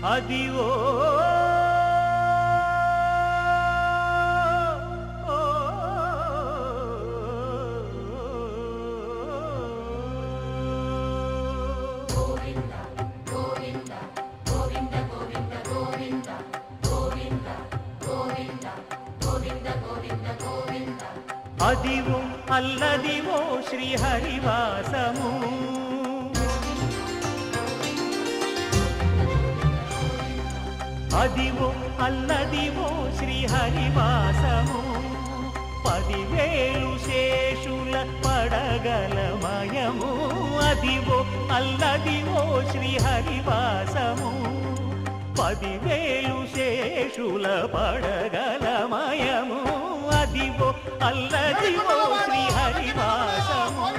అదివో అదివో అల్లదివో శ్రీహరివాసము అదివో అల్లదివో శ్రీహరివాసము 10,000 శేషుల పడగలమయము అదివో అల్లదివో శ్రీహరివాసము 10,000 శేషుల పడగలమయము అదివో అల్లదివో శ్రీహరివాసము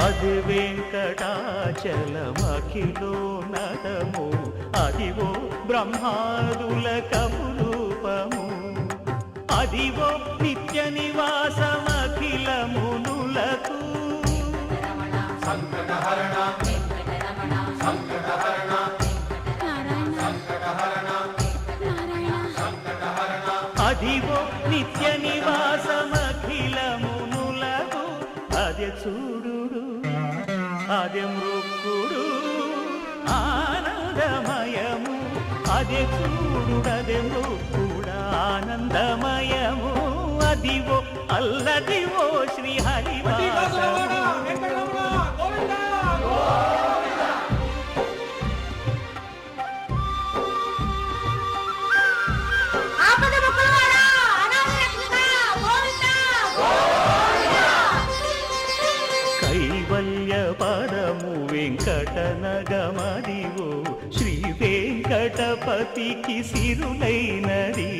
అది వెంకటాచలమఖిలోన్నతము అదివో బ్రహ్మాదుల కపురూపము అదివో నిత్య నివాసమఖిలమునులకు సంకటహరణ సంకటహరణ సంకటహరణ అదివో నిత్య నివాసమఖిలమునులకు అదే చూడు అదే మృక్కుడు ఆనందమయము అదే చూడుడదే మృక్కుడు ఆనందమయము అదివో అల్లదివో శ్రీహరివాసము పరము వెంకటనగమదివో శ్రీ వెంకటపతికి సిరులైనది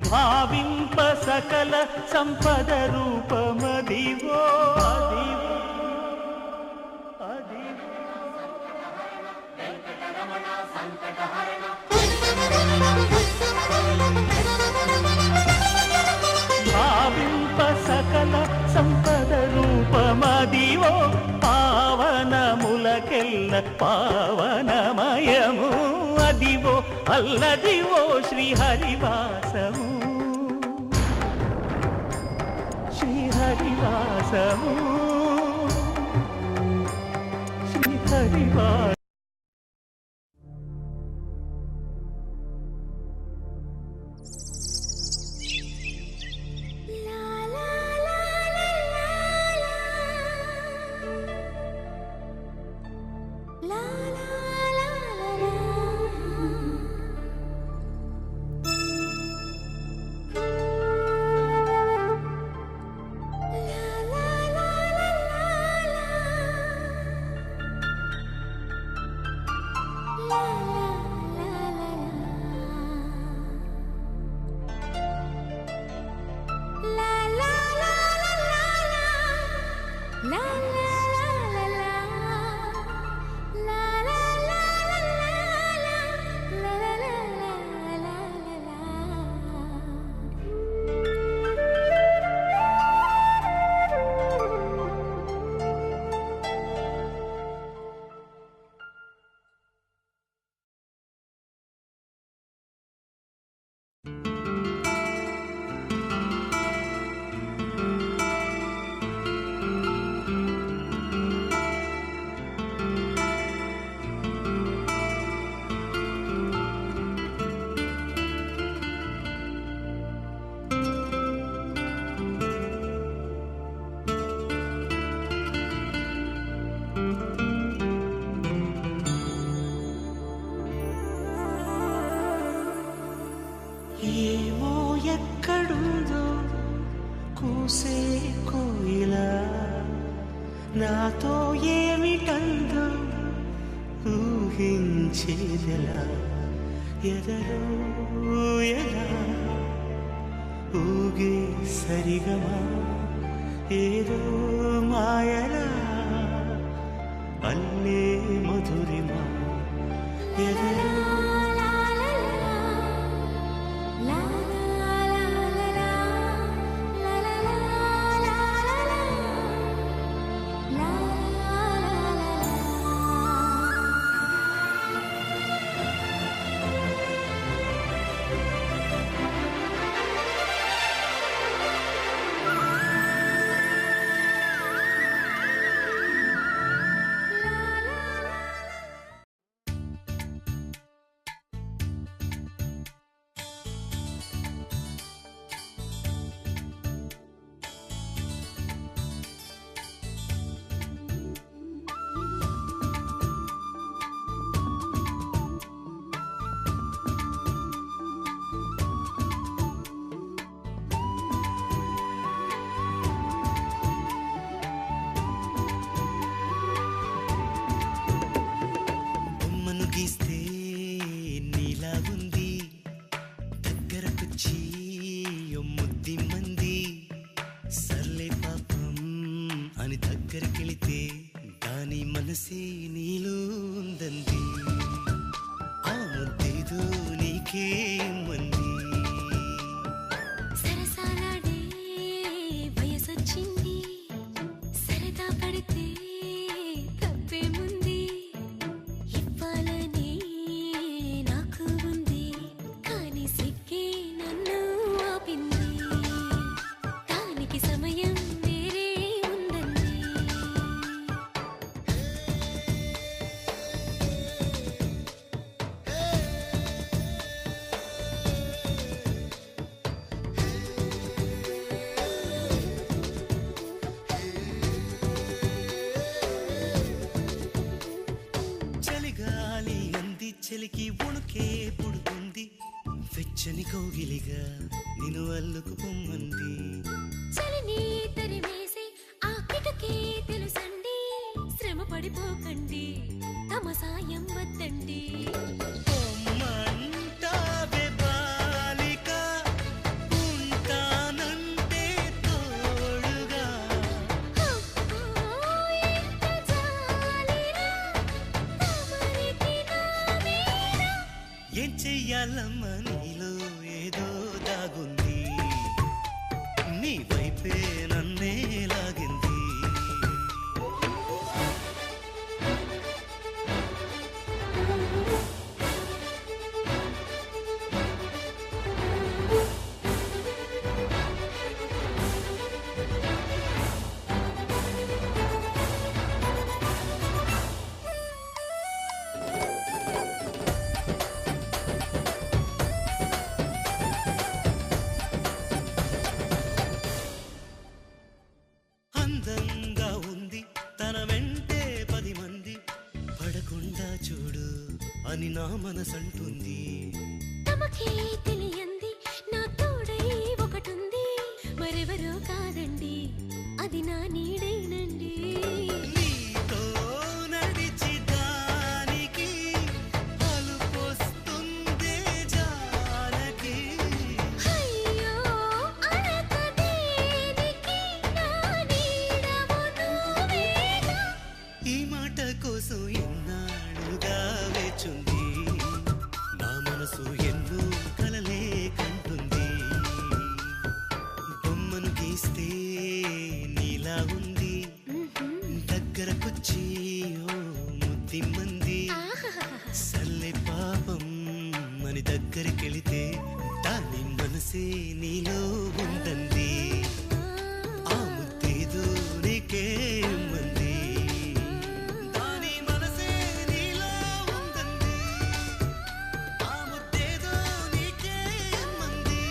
భావింప సకల సంపద రూపమదివో అదివో అదివో భావింప సకల సంపద రూపమదివో పావనములకెల్ల పావనమయము అదివో అల్లదివో శ్రీహరివాసము శ్రీహరివాసము శ్రీహరివాసము ఏమో ఎక్కడుందో కూసే కోయిలా నాతో ఏమిటందో ఊహించేదెలా ఎదలో ఎలా ఊగే సరిగమా ఏదో మాయలా అల్లే మధురిమా ఎదలో కౌగిలిగా నిన్ను అల్లుకు పొమ్మంది. చలిని తరిమేసి ఆ కిటకే తెలుసండి, శ్రమ పడిపోకండి, తమ సాయం వద్దండి. పొమ్మంటావే బాలిక, ఉంటానంటే తోడుగా. ఎంత జాలిరా, తమరికి నా మీద. ఏం చెయ్యాలమ్మా నీలో ఏదో దాగుంది, నీ వైపే నన్నే లాగింది. అందంగా ఉంది తన వెంటే 10 మంది, పడకుండా చూడు అని నా మనసంటుంది. తమకే తెలియంది నా తోడై ఒకటుంది, మరెవరో కాదండి, అది నా నీడేనండి. నీతో నడిచి దానికి అలుపొస్తుందే జానకి. అయ్యో అనక దేనికి, నా నీడవు నువ్వేగా. ఈ మాట కోసం ఎన్నాళ్ళుగా వేచుంది, నా మనసు ఎన్నో కలలే కంటుంది. బొమ్మను గీస్తే నీలా ఉంది, దగ్గరకొచ్చి ఓ ముద్దిమ్మంది. సల్లే పాపం అని దగ్గరికెళితే దాని మనసే నీలో ఉందంది. ఆ ముద్దేదో నీకే ఇమ్మంది, దాని మనసే నీలో ఉందంది. ఆ ముద్దేదో నీకే ఇమ్మంది.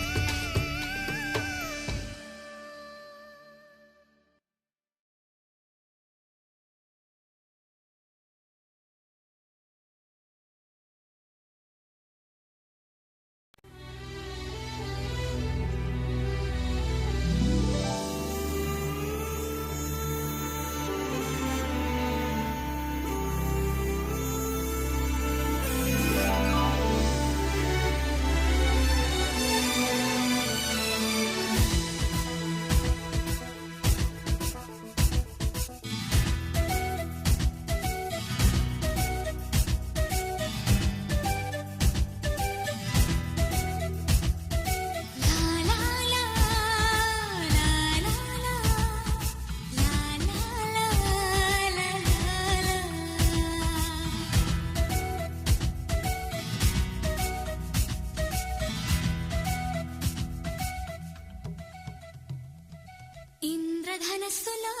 ఇంద్రధనస్సులో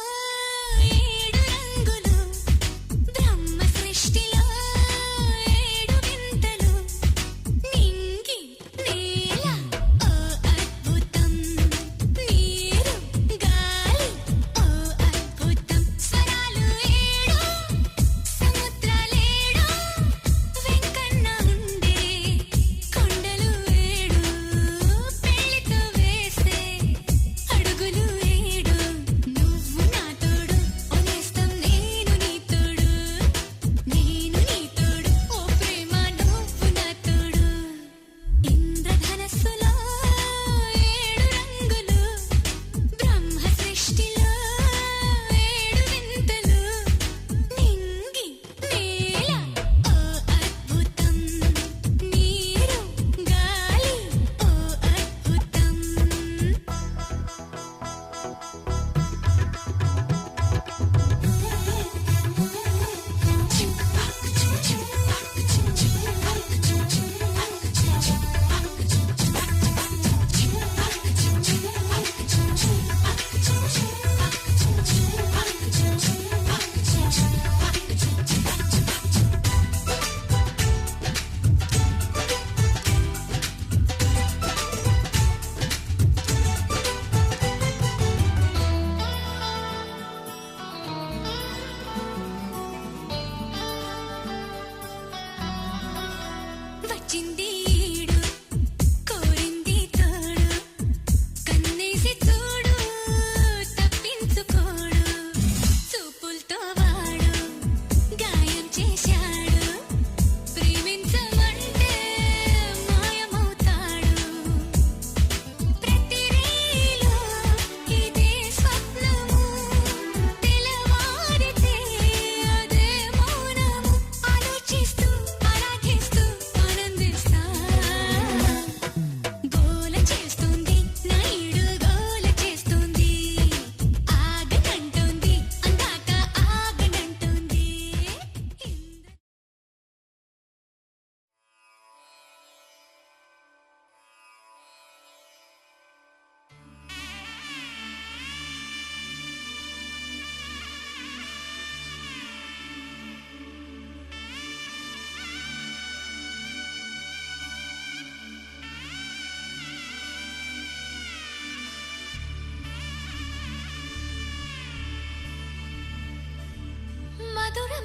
7 రంగులు, బ్రహ్మ సృష్టిలో 7 వింతలు, నింగి నేల ఓ అద్భుతం, నీరు గాలి ఓ అద్భుతం, స్వరాలు 7, సముద్రాలేడు, వెంకన్న ఉండే కొండలు 7, పెళ్లితో వేసే అడుగులు 7, నువ్వు నా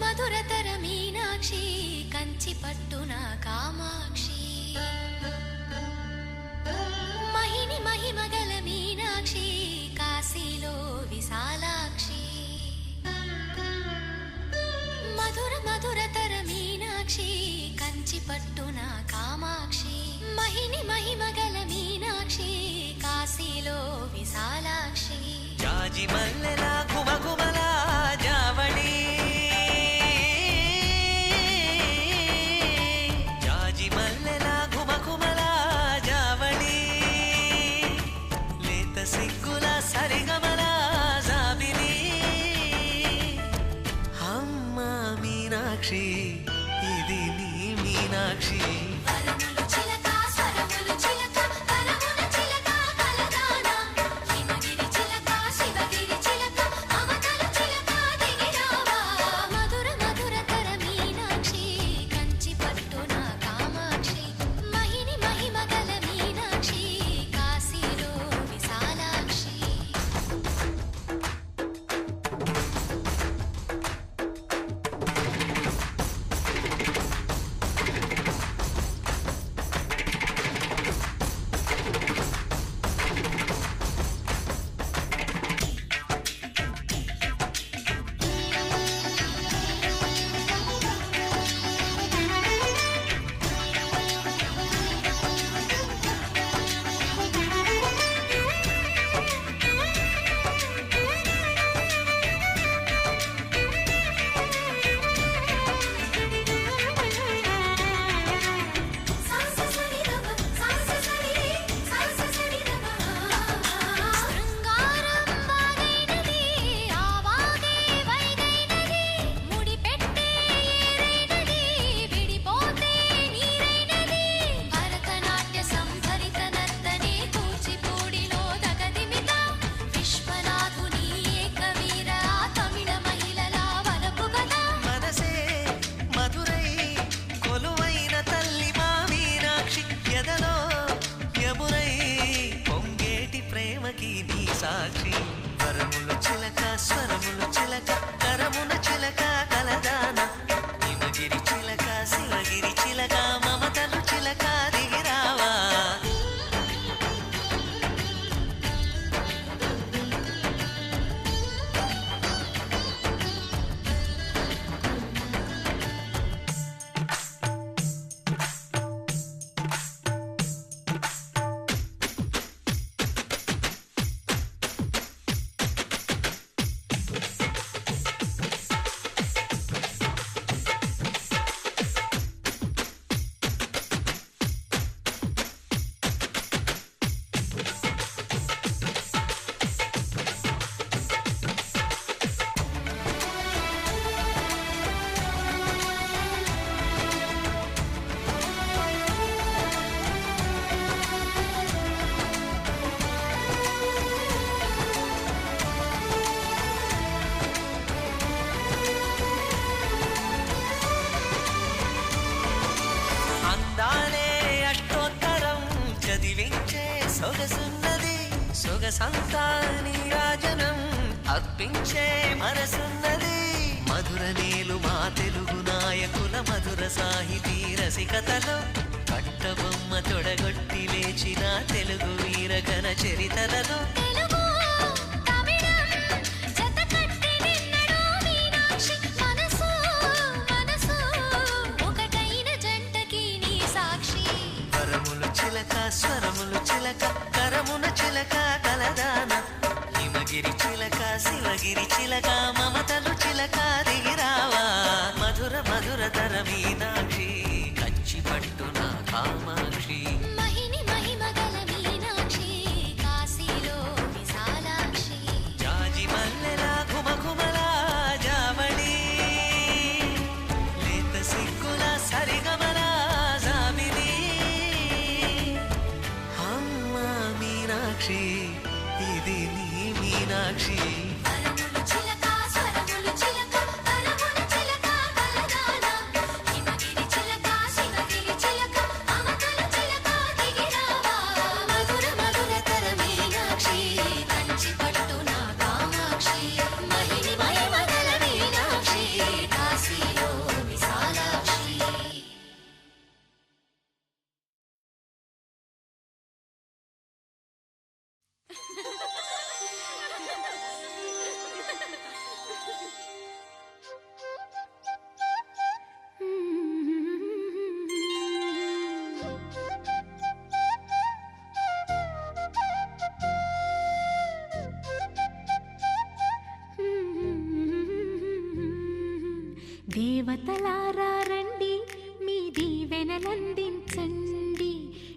మధురతర మీనాక్షి కంచి పట్టున కామాక్షి మహిని మహిమగల మీనాక్షి కాశీలో విశాలాక్షి మధుర మధురతర మీనాక్షి కంచి పట్టున కామాక్షి మహిని మహిమగల మీనాక్షి కాశీలో విశాలాక్షి జాజి మల్లెల గుమగుమల జావళి జాజి మల్లెల గుమగుమల జావళి లేత సిగ్గుల సరిగమల జాబిలి అమ్మ మీనాక్షి ఇది నీ మీనాక్షి వరములు చిలక స్వరములు చిలక కరమున చిలక కలదానా హిమగిరి చిలక శివగిరి చిలక మమతలు చిలక దిగిరావా మధుర మధురతర మీనాక్షి కంచి పట్టున కామాక్షి మహిని మహిమగల మీనాక్షి కాశీలో విశాలాక్షి శృంగారం వాగైనది ఆవాగే వైగైనది ముడిపెట్టే ఏరైనది విడిపోతే నీరైనది భరతనాట్య సంభరిత నర్తనే కూచిపూడిలో దగదిమిత విశ్వనాథుని ఏకవీర తమిళ మహిళల వలపు కథ మనసే మధురై కొలువైన తల్లి మా మీనాక్షి ఎదలో యమునై పొంగేటి ప్రేమకి నీ సాక్షి వరములు చిలక స్వరములు చిలక కరమున చిలక కలదాన హిమగిరి చిలక శివగిరి చిలక మమతలు చిలక దిగిరావా అందాలే అష్టోత్తరం చదివించే సొగసున్నది సొగసంతా నీరాజనం అర్పించే మనసున్నది మధుర నేలు మా తెలుగు నాయకుల మధుర సాహితీ రసికతలో కట్టబొమ్మ తొడగొట్టి లేచిన తెలుగు వీరగణ చరితలలో తెలుగు తమిళం జతకట్టి నిన్నడు మీనాక్షి మనసు మనసు ఒకటైన జంటకి నీ సాక్షి వరములు చిలక స్వరములు చిలక కరమున చిలక కలదాన హిమగిరి చిలక శివగిరి చిలక మమతలు చిలక దిగిరావా మధుర మధురతర మీనాక్షి కంచి పట్టున కామాక్షి మహిని మహిమగల మీనాక్షి కాశీలో విశాలాక్షి జాజి మల్లెల గుమగుమల జావళి లేత సిగ్గుల సరిగమల జాబిలి అమ్మ మీనాక్షి ఇది నీ మీనాక్షి వరములు చిలక స్వరములు చిలక కరమున చిలక కలదాన హిమగిరి చిలక శివగిరి చిలక మమతలు చిలక దిగిరావా మధుర మధురతర మీనాక్షి కంచి పట్టున కామాక్షి మహిని మహిమగల మీనాక్షి కాశీ దేవతలారా రండి మీ దీవెనలందించండి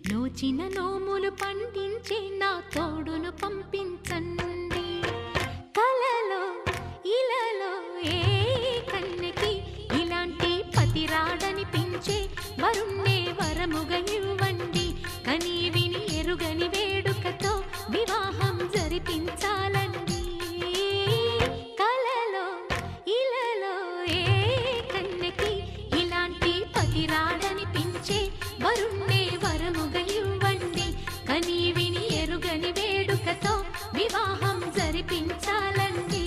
నోచిన నోములు పండించే నా తోడును పంపించండి కలలో ఇలలో ఏ కన్నెకి ఇలాంటి పతి రాడనిపించే వరుణ్ణే వరముగా ఇవ్వండి కని విని ఎరుగని వేడుకతో వివాహం జరిపించాలండి కలలో ఇలలో ఏ కన్నెకి ఇలాంటి పతి రాడనిపించే వరుణ్ణే వరముగా ఇవ్వండి కని విని ఎరుగని వేడుకతో వివాహం జరిపించాలండి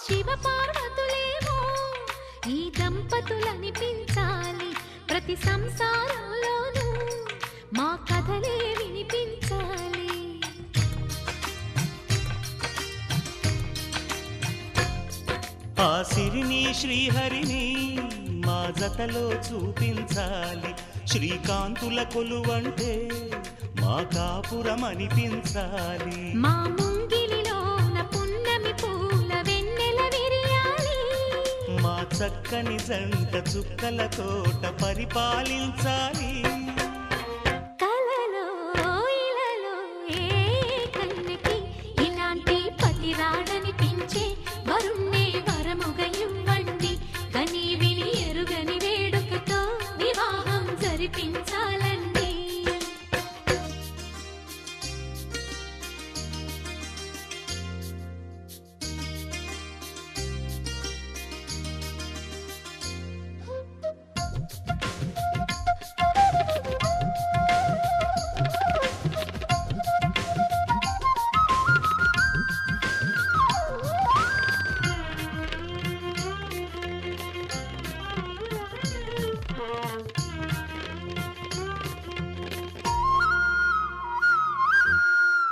శివ పార్వతులేమో ఈ దంపతులనిపించాలి ప్రతి సంసారంలోనూ మా కథలే వినిపించాలి ఆ సిరిని శ్రీహరిని మా జతలో చూపించాలి శ్రీకాంతుల కొలువంటే మా కాపురం అనిపించాలి మా ముంగిలిలోన పున్నమి పూల వెన్నెల విరియాలి మా చక్కని జంట చుక్కల తోట పరిపాలించాలి కలలో ఇలలో ఏ కన్నెకి ఇలాంటి పతి రాడనిపించే వరుణ్ణే వరముగా ఇవ్వండి కని విని ఎరుగని వేడుకతో వివాహం జరిపించాలండి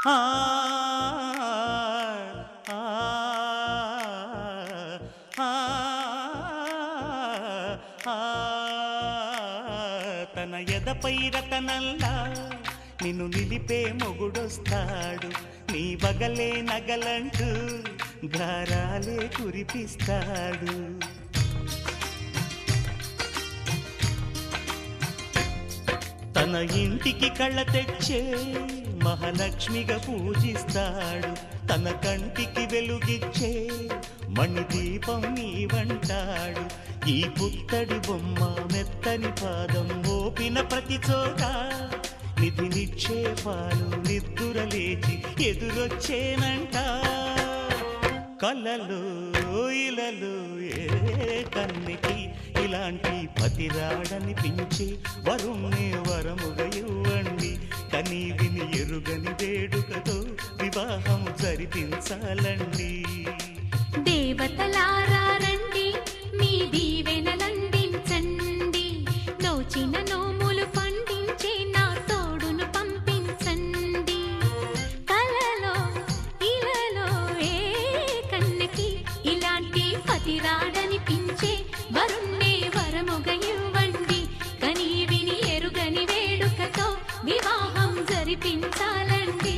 ఆ ఆ ఆ ఆ తన ఎదపై రతనల్లా నిన్ను నిలిపే మొగుడొస్తాడు నీ బగలే నగలంటూ గారాలే కురిపిస్తాడు తన ఇంటికి కళ్ళ తెచ్చే మహాలక్ష్మిగా పూజిస్తాడు తన కంటికి వెలుగిచ్చే మణిదీపం నీవంటాడు ఈ పుత్తడి బొమ్మ మెత్తని పాదం మోపిన ప్రతి చోట నిధి నిక్షేపాలు నిద్దుర లేచి ఎదురొచ్చేనంట కలలో ఇలలో ఏ కన్నెకి ఇలాంటి పతి రాడనిపించి వరుణ్ణే వరముగా ఇవ్వండి కని విని ఎరుగని వేడుకతో వివాహం జరిపించాలండి దేవతలారా రండి మీ దీవెనలందించండి నోచిన నోములు పండించే నా తోడును పంపించండి కలలో ఇలలో ఏ కన్నెకి ఇలాంటి పతి రాడనిపించే వరుణ్ణే వరముగా ఇవ్వండి కని విని ఎరుగని వేడుకతో వివాహం జరిపించాలండి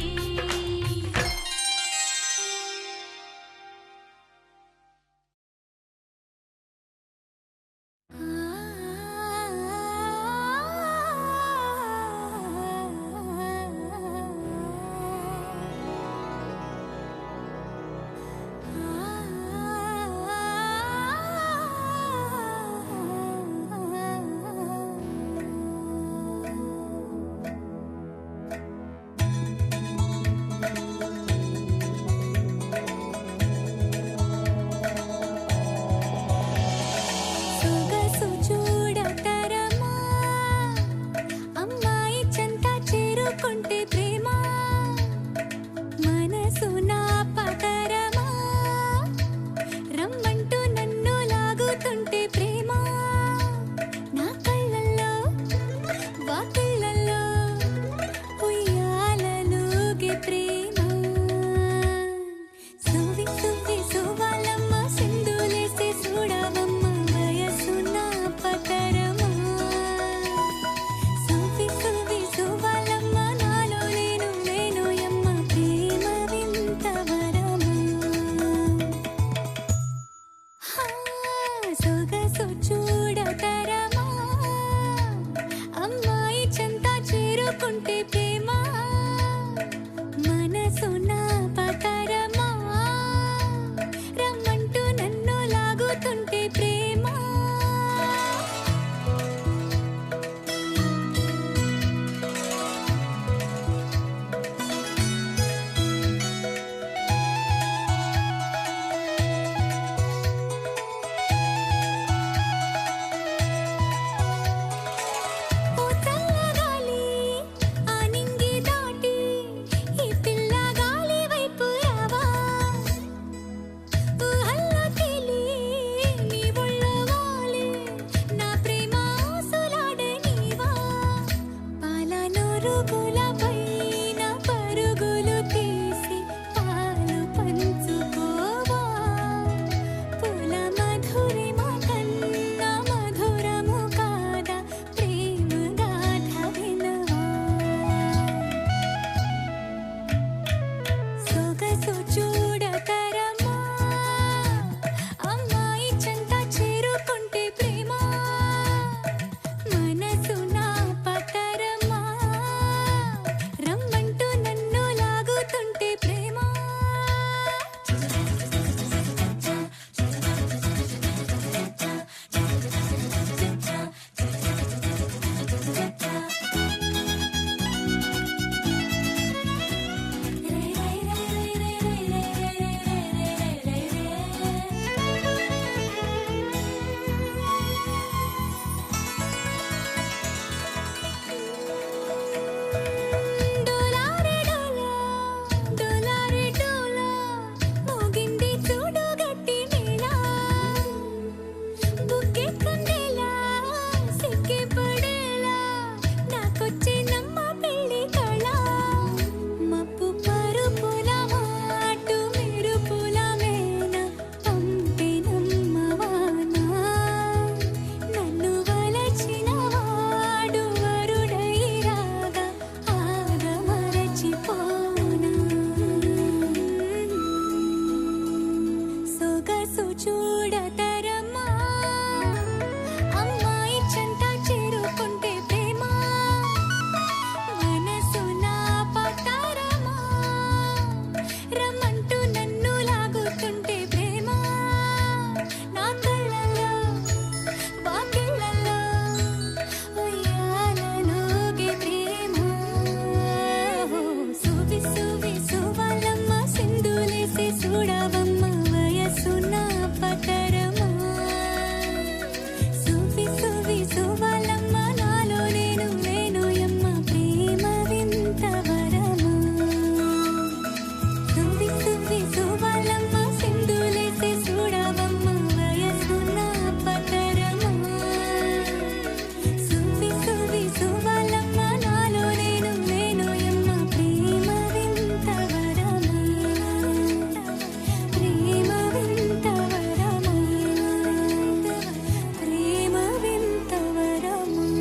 పురుగుల పైన పరుగులు తీసి పాలు పంచుకోవా పూల మధురిమ కన్నా మధురము కాదా ప్రేమ గాథ వినవా సొగసు చూడతరమా అమ్మాయి చెంత చేరుకుంటే ప్రేమ మనసు నా పతరమా రమ్మంటూ నన్ను లాగుతుంటే ప్రేమ డోలారే డోలా డోలారే డోలా మోగింది చూడు గట్టి మేళ బుక్కే కందేలా సిక్కి పడేలా నాకొచ్చే నమ్మ పెళ్లి కళ మప్పు పరుపుల మాటు మెరుపుల మేన పంపే నమ్మవానా నన్ను వలచిన వాడు వరుడై రాగా ఆగమరచిపోనా సొగసు చూడతరమా అమ్మాయి చెంత చేరుకుంటే ప్రేమ మనసు నా పతరమా రమ్మంటూ నన్ను లాగుతుంటే ప్రేమ నా కళ్ళలో వాకిళ్ళలో ఉయ్యాలలోగే ప్రేమ సువి సువి సువాలమ్మ సింధులేసి చూడవమ్మ వయసు నా పతరమా సువి సువి సువాలమ్మ నాలో నేను లేనోయమ్మ ప్రేమ వింత వరమా సువి సువి సువాలమ్మ సింధులేసి చూడవమ్మ వయసు నా పతరమా సువి సువి సువాలమ్మ నాలో నేను లేనోయమ్మ ప్రేమ వింత వరమా ప్రేమ వింత వరమా ప్రేమ వింత వరమా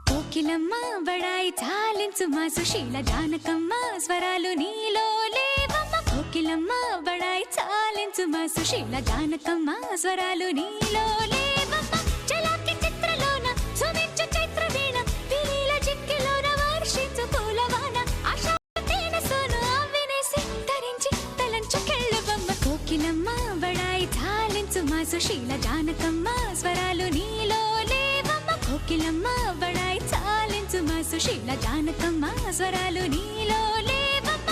కోకిలమ్మ బడాయి చాలించు మా సుశీల జానకమ్మ స్వరాలు నీలో లేవమ్మ కోకిలమ్మ బడాయి చాలించు మా సుశీల జానకమ్మ స్వరాలు నీలో లేవమ్మ చలాకి చిత్రలోన సుమించు చైత్ర వీణ పిలీల జిక్కిలోన వర్షించు పూలవాన ఆశా తేన సోను అవినేసి తరించి తలంచుకెళ్ళవమ్మ కోకిలమ్మ బడాయి చాలించు మా సుశీల జానకమ్మ స్వరాలు నీలో లేవమ్మ కోకిలమ్మ బడాయి చాలించు మా సుశీల జానకమ్మ స్వరాలు నీలో లేవమ్మ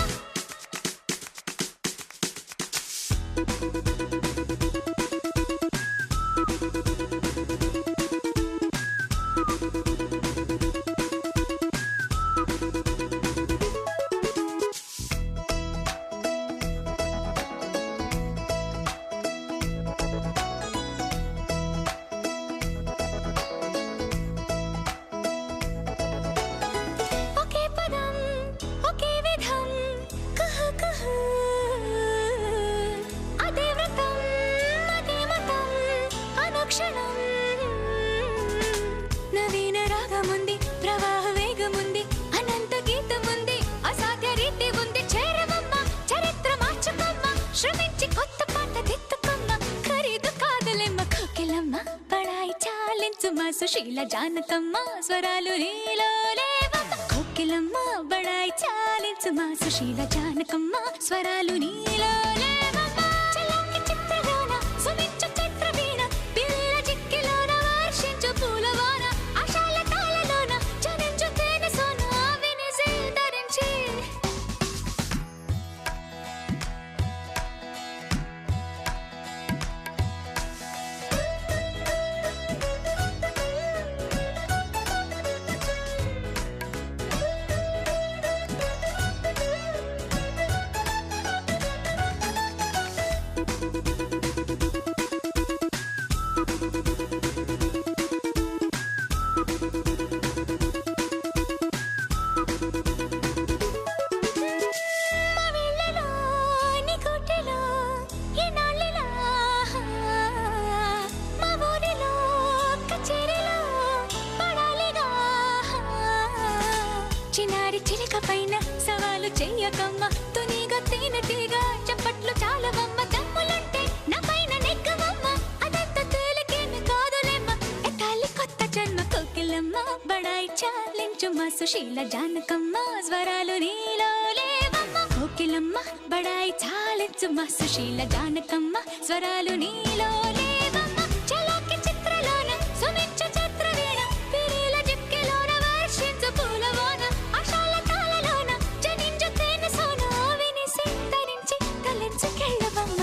ఒకే పదం ఒకే విధం కహ కహ అదే వ్రతం అదే మతం అనుక్షణం నవీన రాగముంది ప్రవాహ వేగముంది అనంత గీతముంది అసాధ్య రీతి ఉంది చేరవమ్మ చరిత్ర మార్చుకమ్మ శ్రమించి కొత్త పాట దిత్తుకమ్మ ఖరీదు కాదలేమ్మ కోకిలమ్మ బడాయి చాలించు మా సుశీల జానకమ్మ స్వరాలు నీలో లేవమ్మ కోకిలమ్మ బడాయి చాలించు మా సుశీల జానకమ్మ స్వరాలు నీలో లేవమ్మా చలాకి చిత్రగాన సుమించు చక్రవీణ పిల్ల చిక్కిలోన వర్షించు పూలవాన ఆశాల తాళలోన జనించు తేనె సోన వినిసి ధరించి చిన్నారి చిలిక పైన సవాలు చెయ్యకమ్మ తునిగా తేనెటీగా చప్పట్లు చాలవమ్మ దమ్ములంటే నా పైన నెగ్గవమ్మ అదంత తేలికేమి కాదులేమ్మ ఎత్తాలి కొత్త జన్మ కోకిలమ్మ బడాయి చాలించు మా సుశీల జానకమ్మ స్వరాలు నీలో లేవమ్మ కోకిలమ్మ బడాయి చాలించు మా సుశీల జానకమ్మ స్వరాలు నీలో లేవమ్మ చలాకి చిత్రలోన సుమించు చత్రవీణ పిరీల జిక్కిలోన వర్షించు పూలవాన ఆశాల తాళలోన జనించు తేనె సోన వినిసి ధరించి తలెంచుకెళ్ళవమ్మ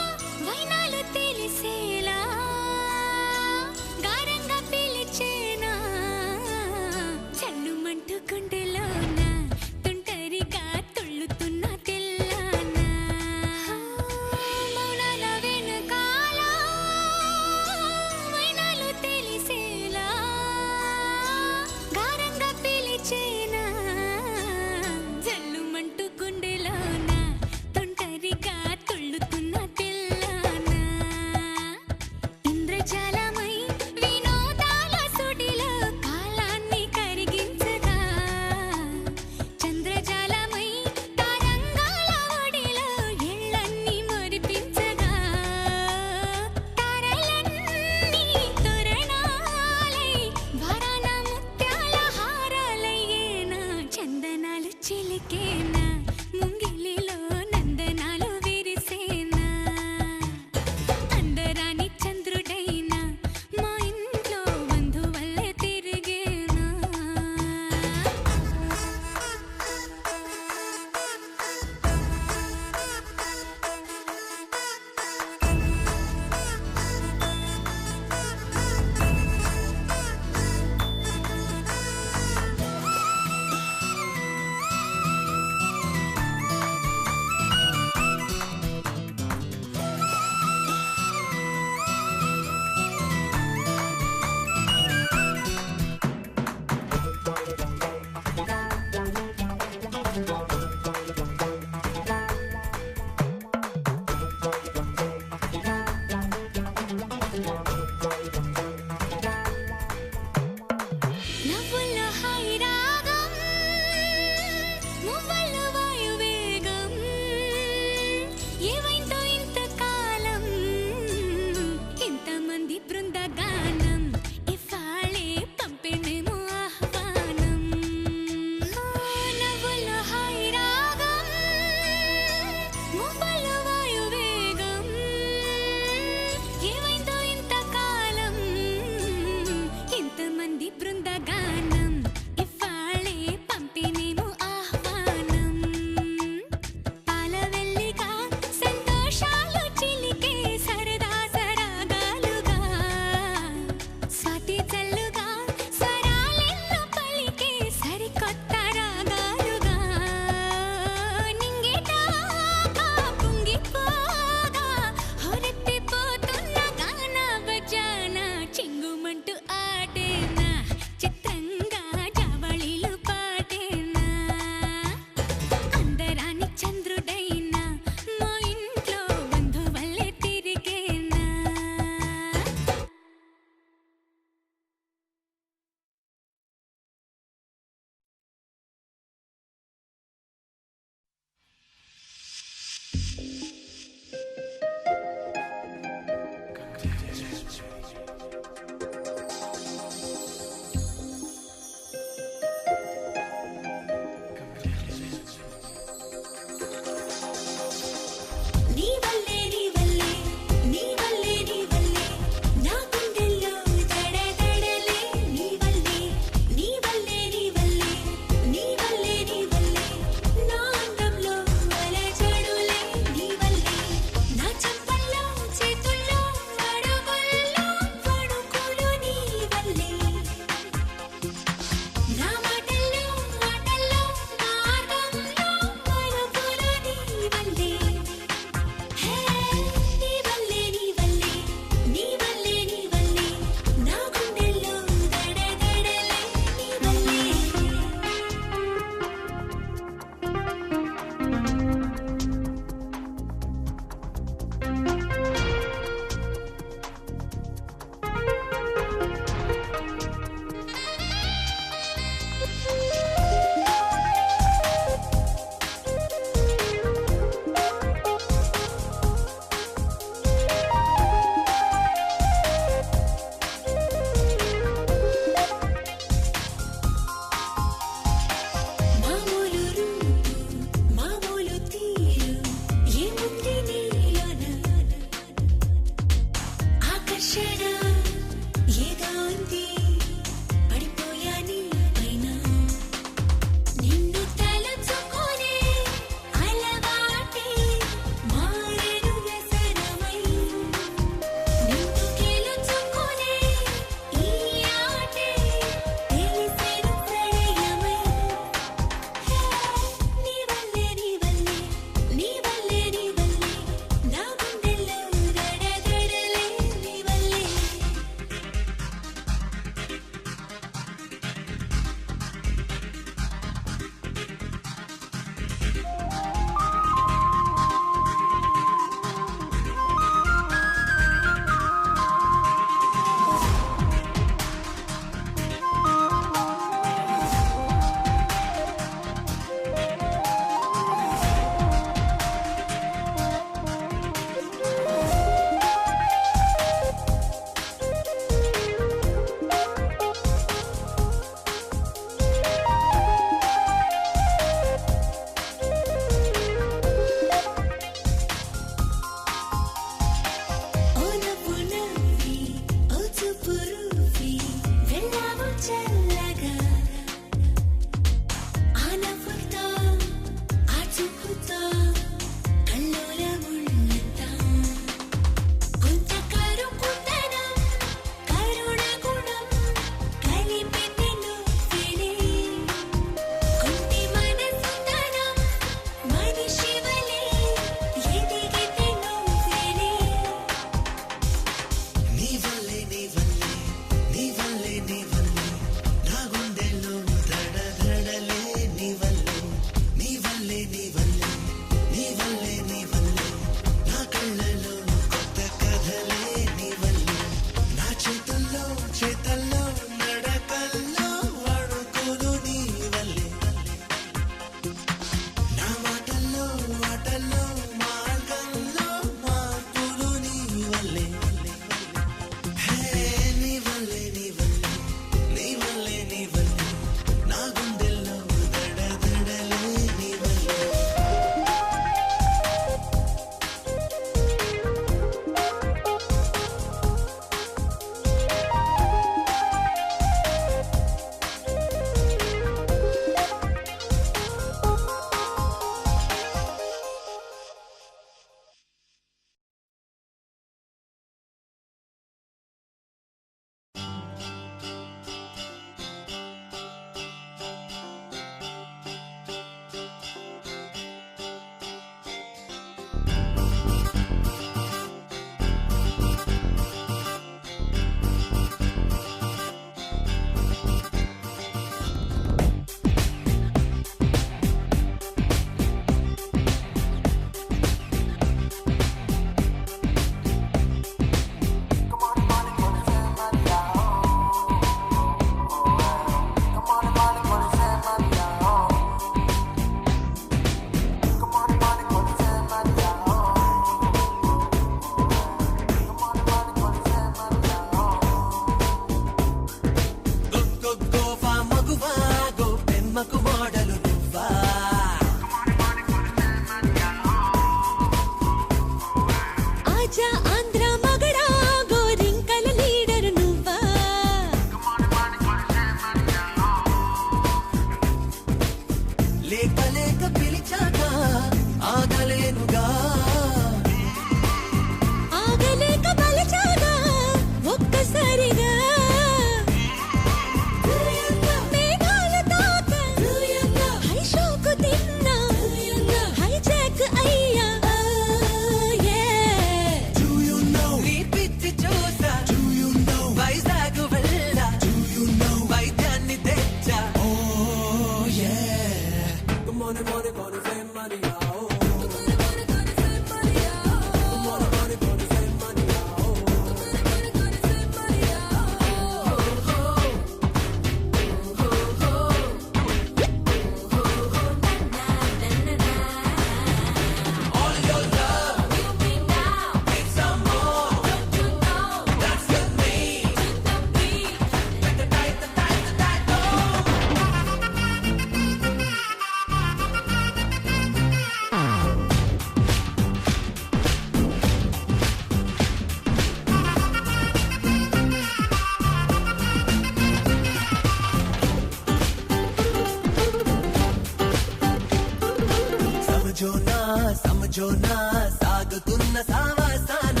సాగుతున్న సావాసాన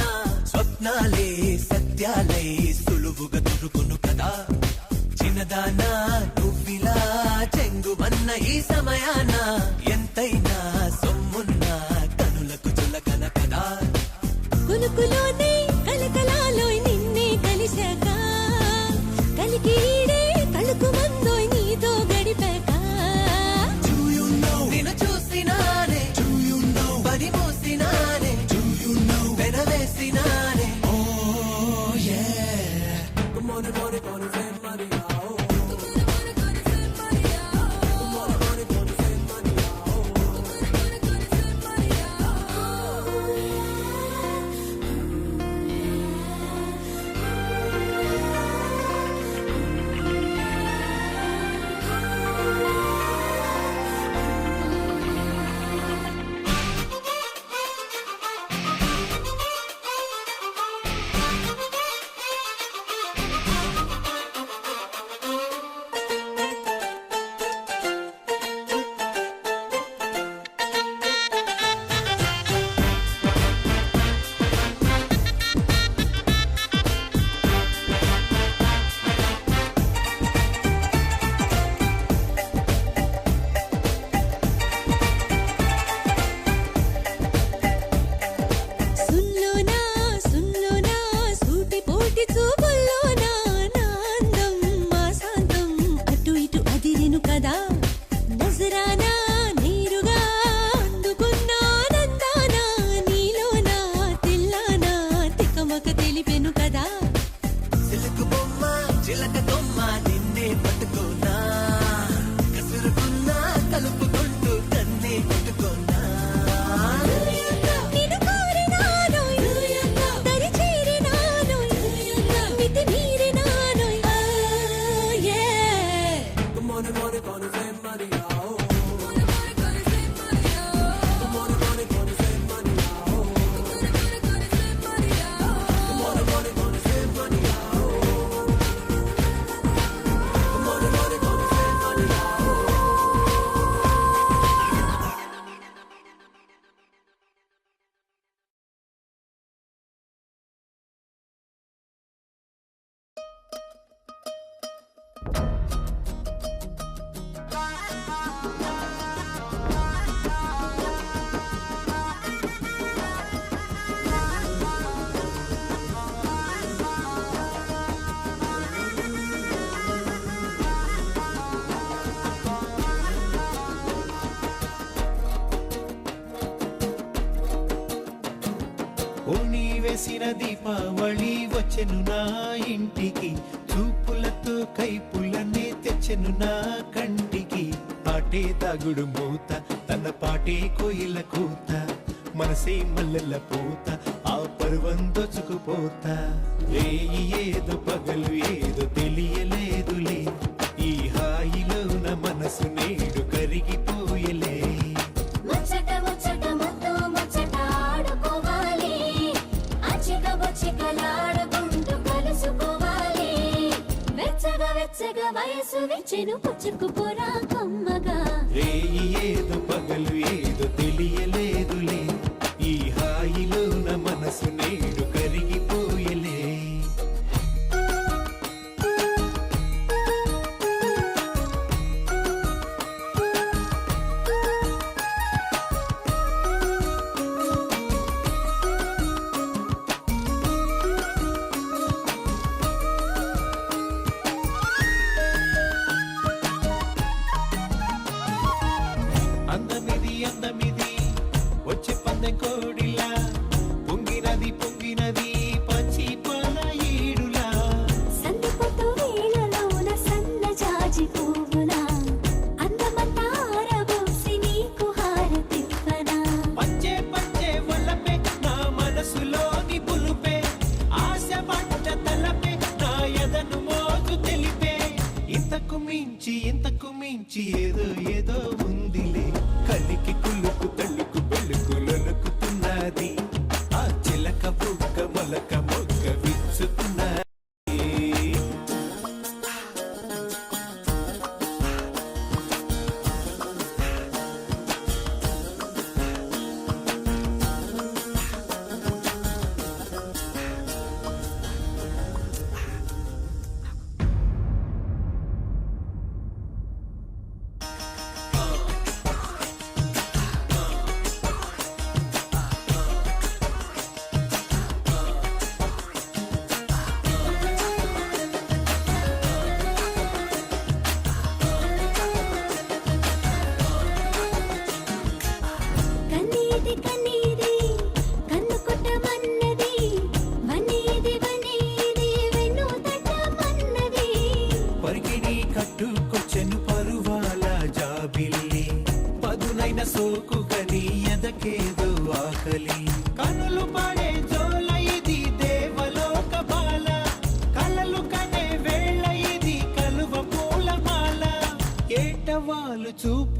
స్వప్నాలే సత్యాలై సులువుగా దొరుకును కదా చిన్నదానా నువ్విలా చెంగుమన్న ఈ సమయాన ఎంతైనా సొమ్మున్నా కనులకు చులకన కదా కులుకులోనే కలకలాలోయ్ నిన్నే కలిశాక కలికిడే కలుకు మందోయ్ నీతో గడిపాక నిన్ను చూసినానే పని మోసినానే వెనవేసినానే వేసిన దీపావళి వచ్చెను నా ఇంటికి చూపులతో కైపులనే తెచ్చెను నా కంటికి పాటే దాగుడు మూత తన పాటే కోయిల కూత మనసే మల్లెల పూత ఆ పర్వం దోచుకుపోతా రేయి ఏదో పగలు ఏదో తెలియలేదులే ఈ హాయిలోన మనసు నేడు కరిగిపోయలే ముచ్చట ముచ్చట ముద్దు ముచ్చట ఆడుకోవాలి అచిక బుచ్చికలాడుకుంటూ కలుసుకోవాలి వెచ్చగా వెచ్చగా వయసు విచ్చెను పుచ్చుకుపోరా కమ్మగా రేయి ఏదో పగలు ఏదో తెలియలేదులే ఈ హాయిలోన మనసు నేడు కరిగిపోయలే అందమిది అందమిది వచ్చే పందెం కోడిలా పొంగినది పొంగినది పచ్చి పాల ఈడులా సందపొట్టు వేళలోన సన్న జాజి పువ్వులా అందమంతా ఆరబోసి నీకు హారతివ్వనా పంచే పంచే వల్లపే నా మనసులోని పులుపే ఆశ పట్ట తలపే నా ఎదను మోజు తెలిపే ఇంతకు మించి ఏదో ఏదో ఉందిలే కలికి కులుకు తల్లుకు బెలుకు లొలుకుతున్నది ఆ చిలక బుక్క మొలక మొగ్గ విచ్చుతున్నది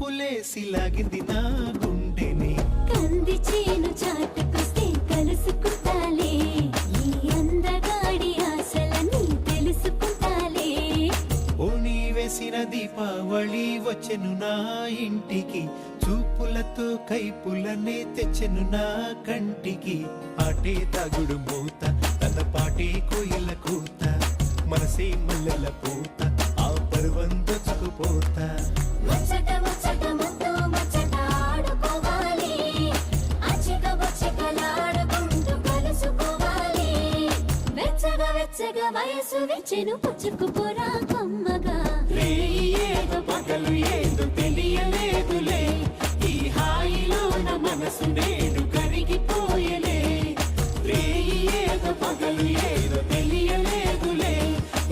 పువ్వులేసి లాగింది నా గుండెని. కంది చేను చాటుకొస్తే కలుసుకుంటాలే, ఈ అందగాడి ఆశలన్నీ తెలుసుకుంటాలే. ఓణి వేసిన దీపావళి వచ్చెను నా ఇంటికి, చూపులతో కైపులనే తెచ్చెను నా కంటికి. ఆటే తాగుడు మూత, తన పాటే కోయిల కూత, మనసే మల్లెల పూత, ఆ పర్వం దొచ్చుకుపోతా. ముచ్చట ముచ్చట ముద్దు ముచ్చట ఆడుకోవాలి, అచ్చిక బొచ్చికలాడుకుంటూ కలుసుకోవాలి. వెచ్చగా వెచ్చగా వయసు వెచ్చెను పుచ్చుకుపోరా కొమ్మగా. రేయి ఏదో పగలు ఏదో తెలియలేదులే, ఈ హాయిలో నా మనసు నేడు కరిగిపోయలే. రేయి ఏదో పగలు ఏదో తెలియలేదులే,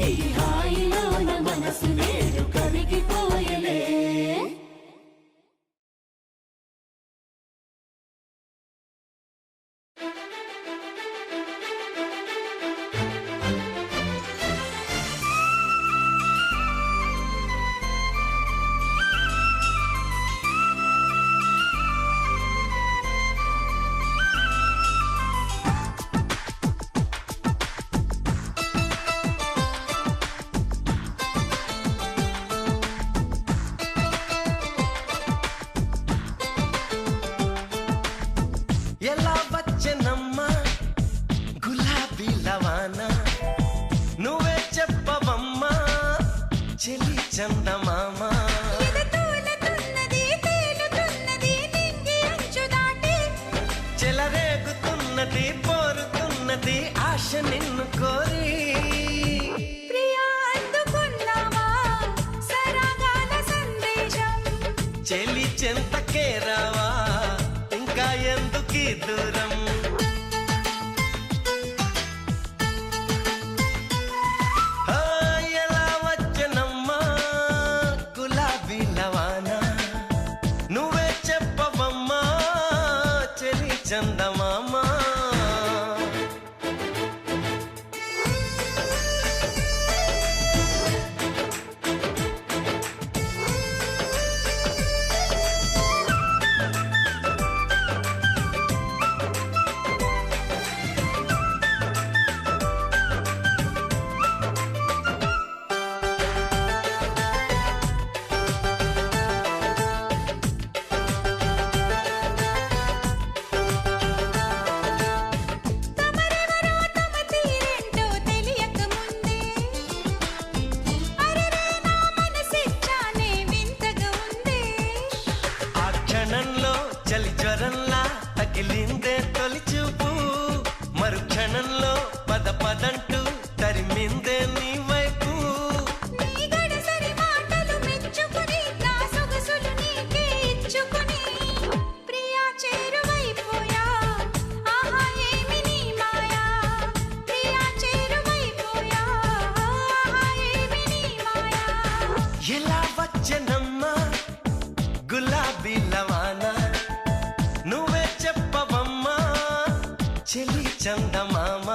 ఈ హాయిలో నా మనసు నేడు కరిగిపోయలే. ఎలా వచ్చెనమ్మా గులాబీ లవానా, నువ్వే చెప్పవమ్మా చెలి చందమామ. చెలరేగుతున్నది పోరుతున్నది ఆశ నిన్ను కోరి. చెలి చెంతకే రావా, ఇంకా ఎందుకీ దూరం. ఆ, ఎలా వచ్చెనమ్మా గులాబీ లవానా, నువ్వే చెప్పవమ్మా చెలి చందమామ. చలి జ్వరంలా తగిలిందే తొలి చూపు, మరుక్షణంలో పద పదంటూ తరిమిందే నీ వైపు. ఎలా వచ్చెనమ్మా గులాబీ లవానా, నువ్వే చెప్పవమ్మా చెలి చందమామ.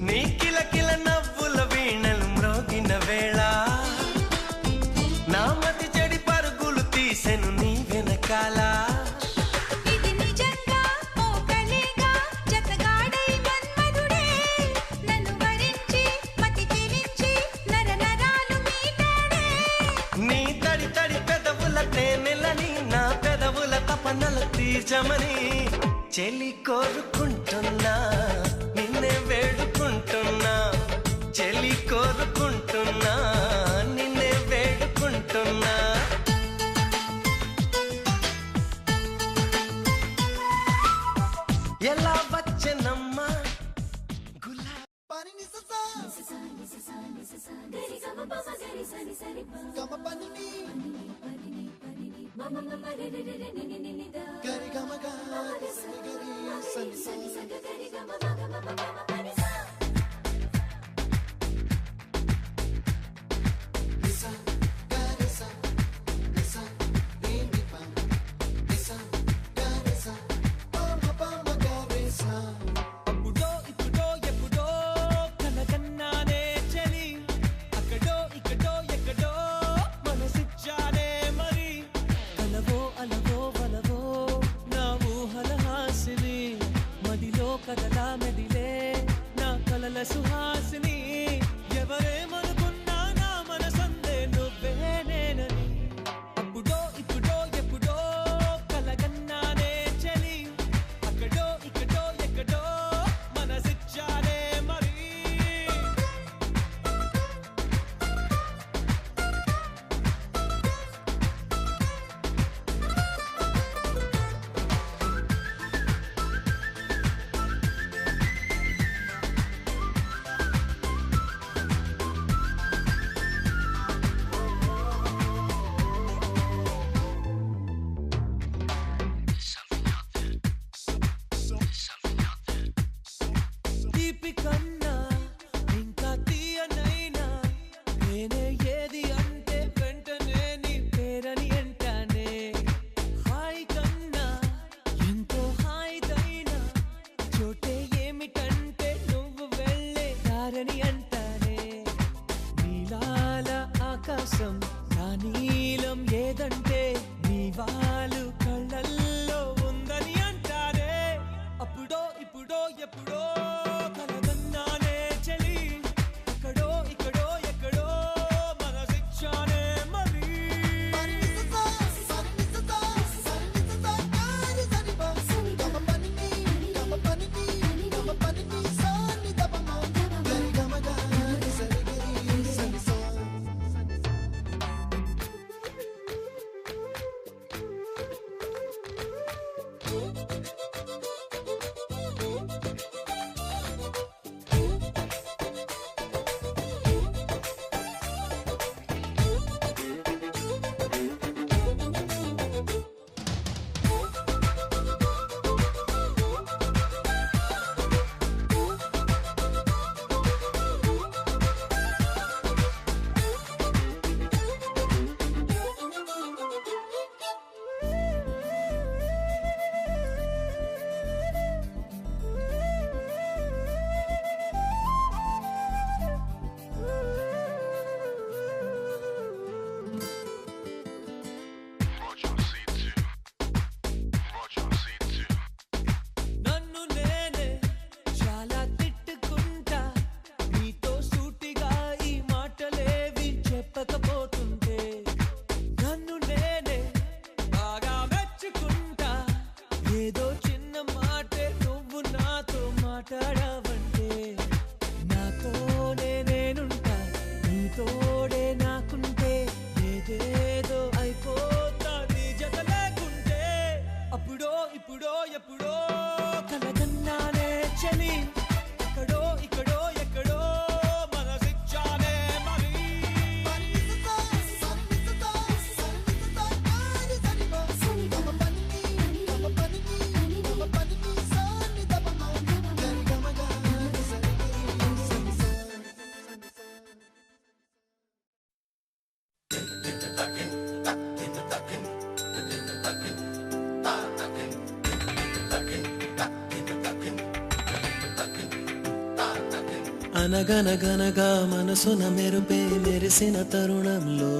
నీ కిలకిల నవ్వుల వీణలు మ్రోగిన వేళ, నా మతి చెడి పరుగులు తీసెను నీ వెనకాల. నీ తడి తడి పెదవుల తేనెలని నా పెదవుల తపనలు తీర్చమని చెలి కోరుకుంటున్నా, నిన్నే వేడుకుంటున్నా. చెలి కోరుకుంటున్నా, నిన్నే వేడుకుంటున్నా. ఎలా వచ్చెనమ్మా గులాబీ అప్పుడో ఇప్పుడో ఎప్పుడో కలగన్నానే చలి అక్కడో ఇక్కడో ఎక్కడో మనసిచ్చానే మరి కలవో అలవో వలవో నా ఊహల హాసిని మదిలో కదలా మెదిలే నా కలల సుహాసిని ఎవరేమనుకున్నా నా మనసందే నువ్వే నేనని అప్పుడో ఇప్పుడో ఎప్పుడో కలగన్నానే చలి అక్కడో ఇక్కడో ఎక్కడో మనసిచ్చానే మరి తీపి కన్నా ఇంకా తీయనైనా నేనే ఏది అంటే వెంటనే నీ పేరని అంటానే హాయి కన్నా ఎంతో హాయిదైనా చోటే ఏమిటంటే నువ్వు వెళ్ళే దారని అంటానే నీలాల ఆకాశం నా నీలం ఏదంటే నీ వాళ్ళు కళ్ళల్లో ఉందని అంటారే అప్పుడో ఇప్పుడో ఎప్పుడో కలగన్నానే చలి అక్కడో ఇక్కడో ఎక్కడో మనసిచ్చానే మరి నన్ను నేనే చాలా తిట్టుకుంటా నీతో సూటిగా ఈ మాటలేవి చెప్పకపోతుంటే నన్ను నేనే బాగా మెచ్చుకుంటా ఏదో చిన్న మాటే నువ్వు నాతో మాట్లాడవంటే నాతోనే నేనుంటా నీతోడే నాకుంటే ఏదేదో అయిపోతా నీ జత లేకుంటే అప్పుడో ఇప్పుడో ఎప్పుడో కలగన్నానే చలి అక్కడో ఇక్కడో ఎక్కడో మనసిచ్చానే మరి అనగనగనగా మనసున మెరుపే మెరిసిన తరుణంలో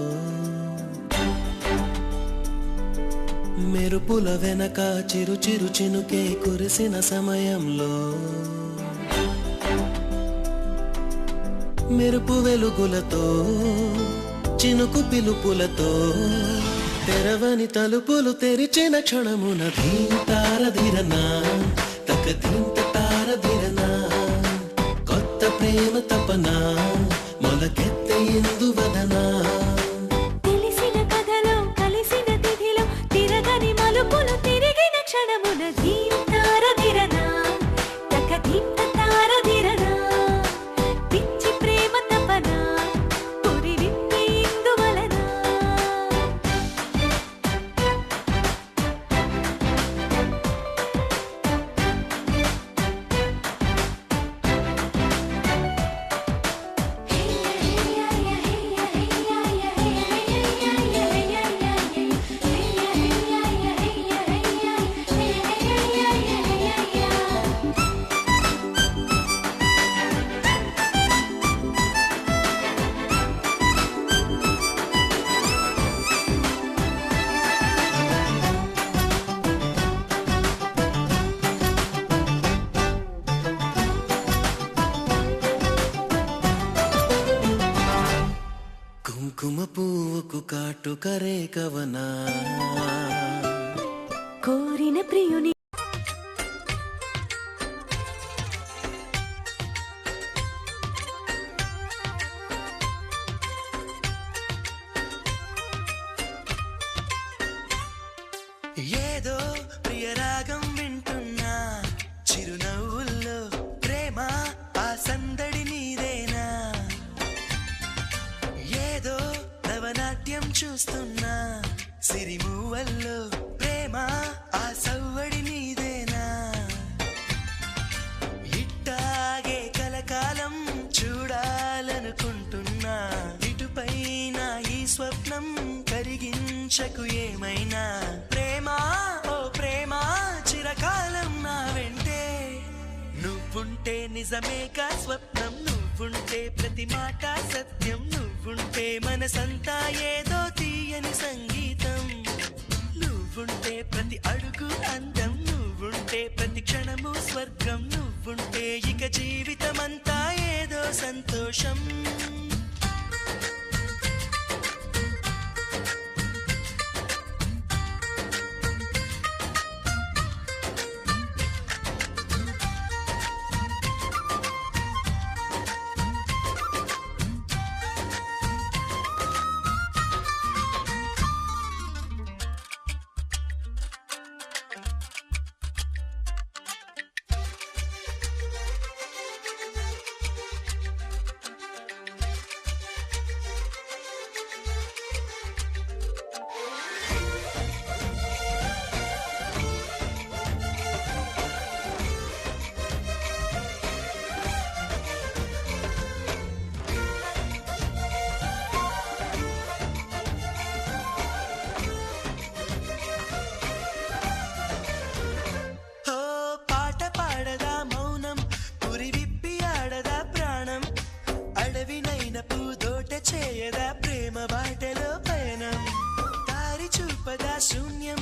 మెరుపుల వెనక చిరు చిరు చినుకే కురిసిన సమయంలో మెరుపు వెలుగులతో చినుకు పిలుపులతో తెరవని తలుపులు తెరిచిన క్షణమున ధీంతారధిరనా తక ధీంత తారధిరనా కొత్త ప్రేమ తపనా మొలకెత్తే ఇందువదనా తెలిసిన కథలో కలిసిన తిథిలో తిరగని మలుపులు తిరిగిన క్షణమున ధీం తారధిరనా తక ధీం తారధిరనా కుంకుమ పువ్వుకు కాటుక రేఖవనా కోరిన ప్రియుని ఏదో ప్రియరాగం వింటున్నా చిరునవ్వుల్లో ప్రేమ ఆ సందడి నీదేనా ఏదో నవనాట్యం చూస్తున్నా సిరిమూవల్లో ప్రేమ ఆ సవ్వడి నీదేనా ఇట్టాగే కలకాలం చూడాలనుకుంటున్నా ఇటుపైన ఈ స్వప్నం కరిగించకు ఏమైనా ప్రేమ ఓ ప్రేమ చిరకాలం నా వెంటే నువ్వుంటే నిజమేగా స్వప్నం నువ్వుంటే ప్రతి మాట సత్యం నువ్వుంటే మనసంతా ఏదో తీయని సంగీతం నువ్వుంటే ప్రతి అడుగు అందం నువ్వుంటే ప్రతి క్షణము స్వర్గం నువ్వుంటే ఇక జీవితమంతా ఏదో సంతోషం చేయదా ప్రేమ బాటలో పయనం దారి చూపదా శూన్యం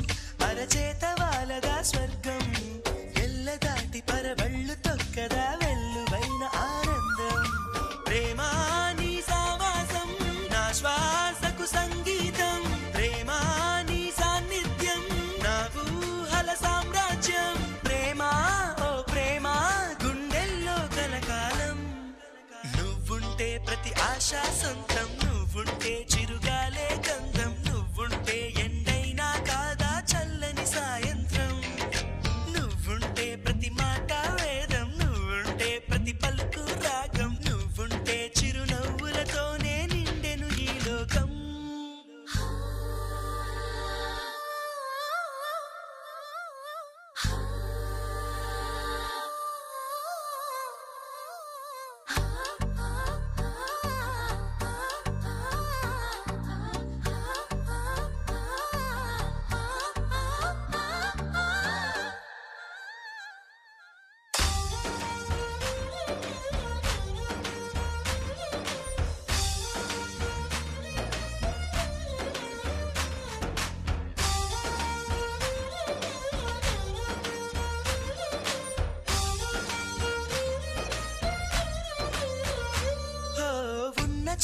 అరచేత వాలదా స్వర్గం ఎల్ల దాటి పరవళ్ళు తొక్కదా వెల్లువైన ఆనందం ప్రేమ నీ సావాసం నా శ్వాసకు సంగీతం ప్రేమ నీ సాన్నిధ్యం నా ఊహల సామ్రాజ్యం ప్రేమ ఓ ప్రేమ గుండెల్లో కలకాలం నువ్వుంటే ప్రతి ఆశ సొంతం నువ్వుంటే చిరుగాలే గంధం నువ్వుంటే ఎండైనా కాదా చల్లని సాయంత్రం నువ్వుంటే ప్రతి మాట వేదం నువ్వుంటే ప్రతి పలుకు రాగం నువ్వుంటే చిరునవ్వులతోనే నిండెను ఈ లోకం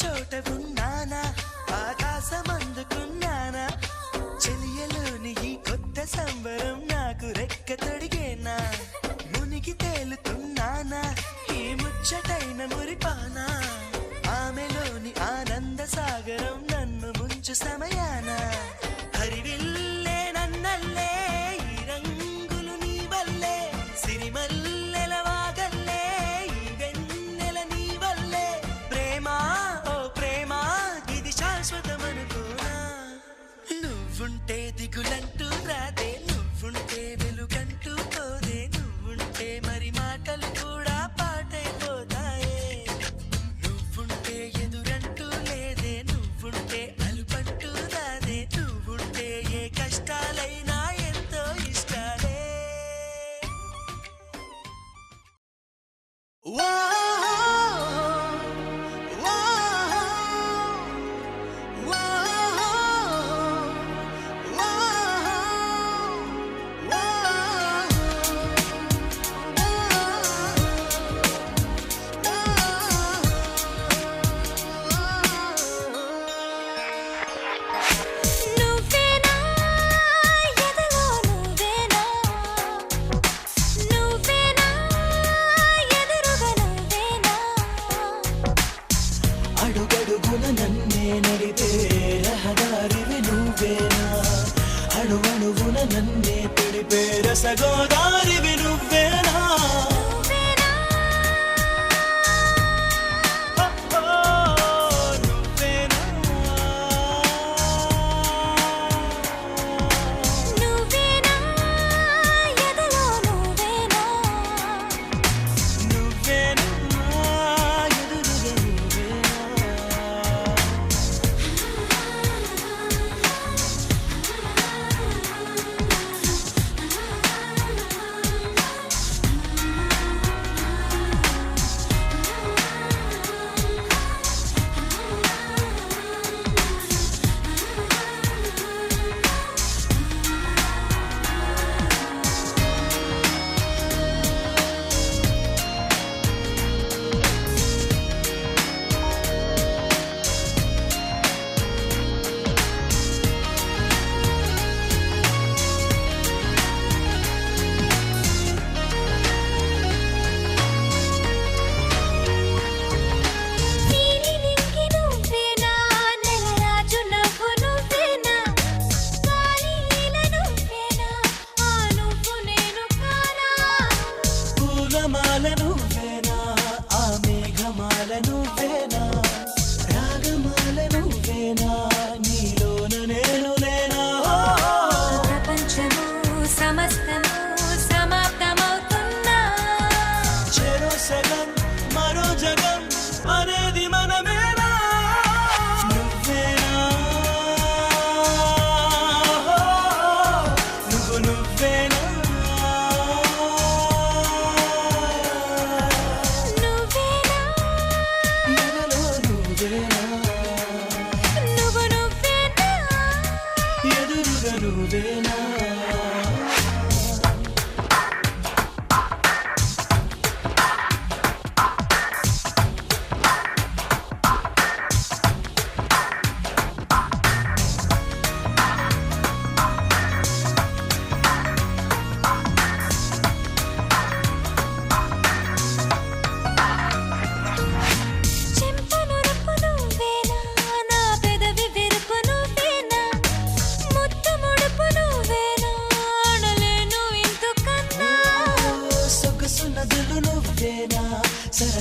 చోట ఉన్నానా ఆకాశం అందుకున్నానా చెలియలోని ఈ కొత్త సంబరం నాకు రెక్క తొడిగేనా మునిగి తేలుతున్నానా ఈ ముచ్చటైన మురిపానా ఆమెలోని ఆనంద సాగరం నన్ను ముంచు సమయాన హరివిల్లే నన్నల్లే ఈ రంగులు నీ వల్లే సిరిమల్లెల వాగల్లే ఈ వెన్నెల నీ వల్లే ప్రేమ ఓ ప్రేమ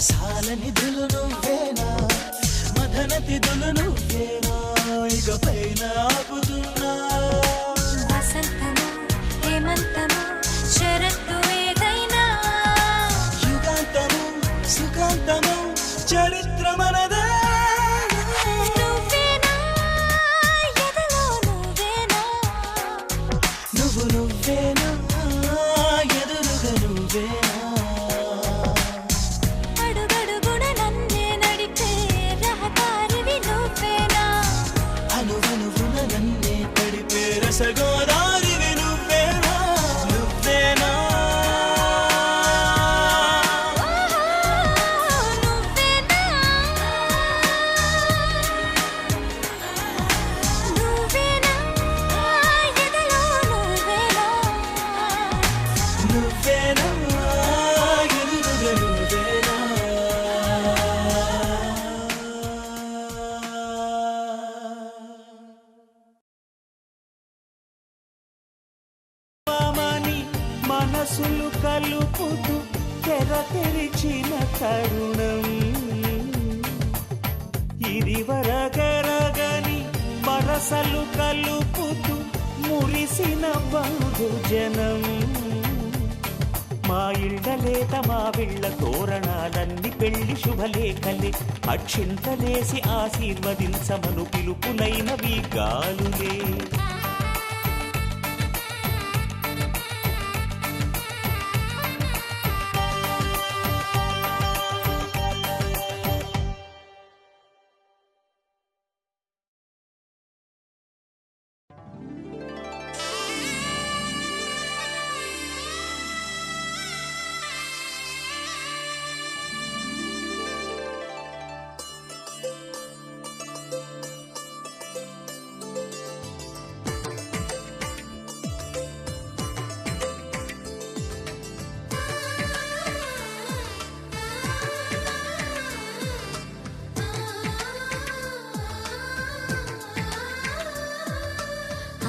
సరసాల నిధులు నువ్వేనా, మదన తిథులు నువ్వేనా, ఇకపైన ఆపుతున్నా. వసంతము హేమంతము శరత్తు ఏదైనా, యుగాంతము సుఖాంతము చరిత్ర మనదే. నువ్వేనా ఎదలో నువ్వేనా, నువ్వు నువ్వేనా ఎదురుగా నువ్వేనా, అడుగడుగున నన్నే నడిపే రహదారివి నువ్వేనా, అనువనువున నన్నే తడిపే రసగోదారివి నువ్వేనా, నువ్వేనా. నువ్వేనా నువ్వేనా ఎదలో నువ్వేనా, నువ్వేనా ఎదురుగా నువ్వేనా. మామని మనసులు కలుపుతూ తెర తెరిచిన తరుణం, ఇది వరగరగని వరసలు కలుపుతూ మురిసిన బంధుజనం. మా ఇళ్ళలేత మా విళ్ళ తోరణాలన్నీ పెళ్లి శుభలేఖలే, అక్షింతలేసి ఆశీర్వదించమను పిలుపులైనవి గాలులే.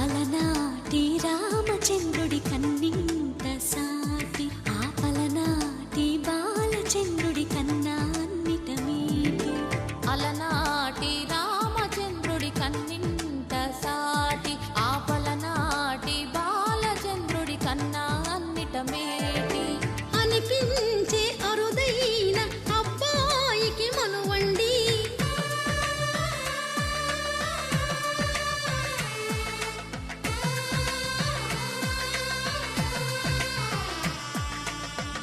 అలనాటి రామచంద్రుడి కన్నింత సాటి, ఆపలనాటి బాలచంద్రుడి కన్నా అన్నిట మీటి. అలనాటి రామచంద్రుడి కన్నింత సాటి, ఆపలనాటి బాలచంద్రుడి కన్నా అన్నిట మేటి. అనిపించే అరుదైన అబ్బాయికి మనువండి,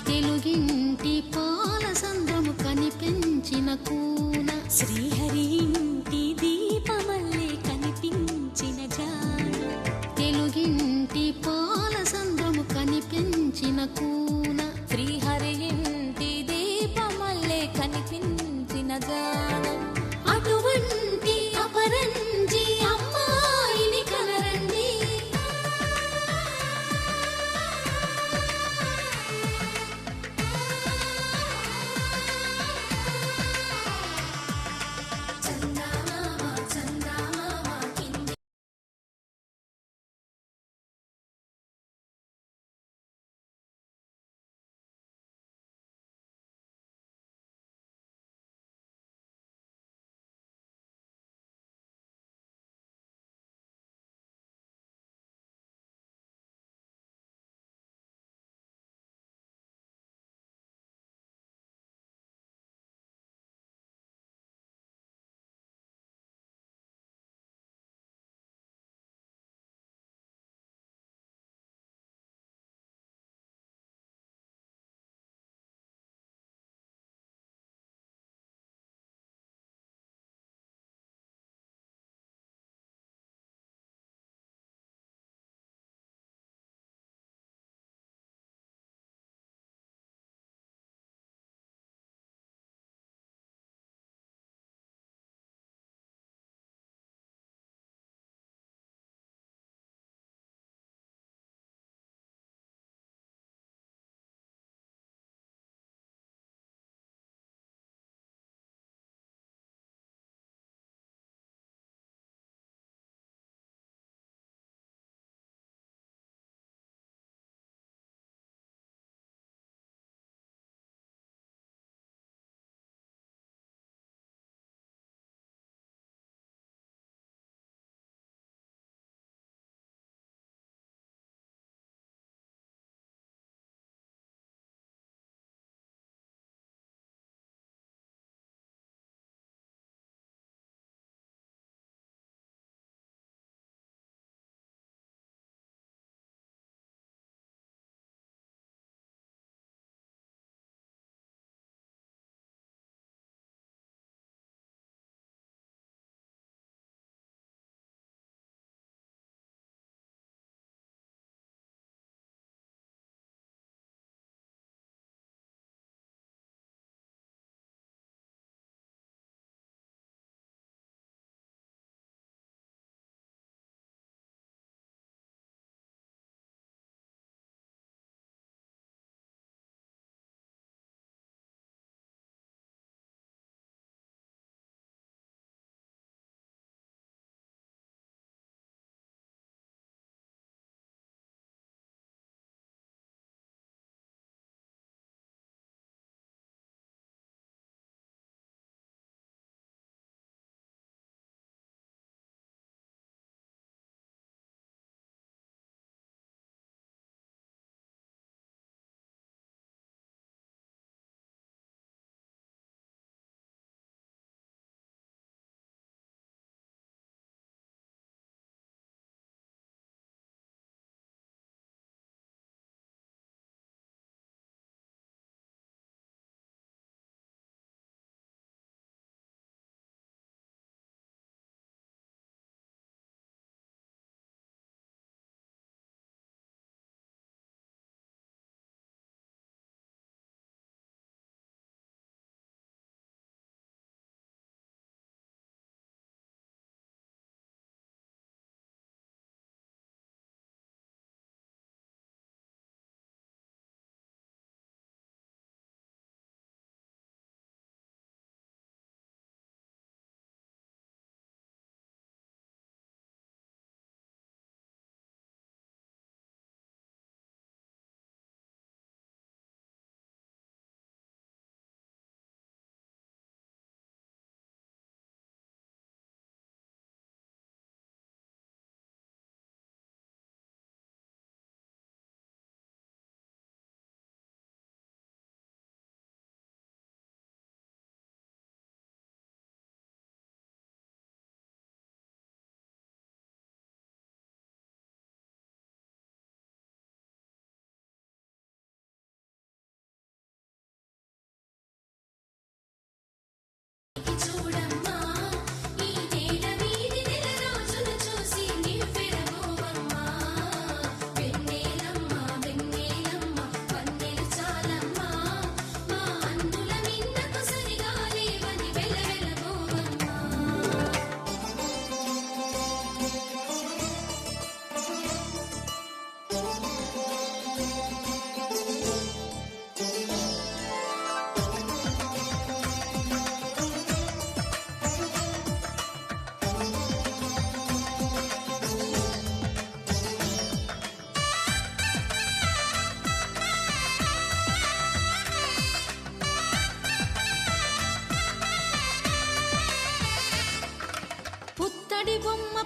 తెలుగింటి పాల సంద్రము కనిపించిన కూన, శ్రీహరి ఇంటి దీపమల్లే కనిపించిన జాన. తెలుగింటి పాల సంద్రము కనిపించిన కూన, శ్రీహరి ఇంటి దీపమల్లే కనిపించిన జాన. అటువంటి అపరంజి అమ్మాయిని కనరండి, చందమామ చందమామ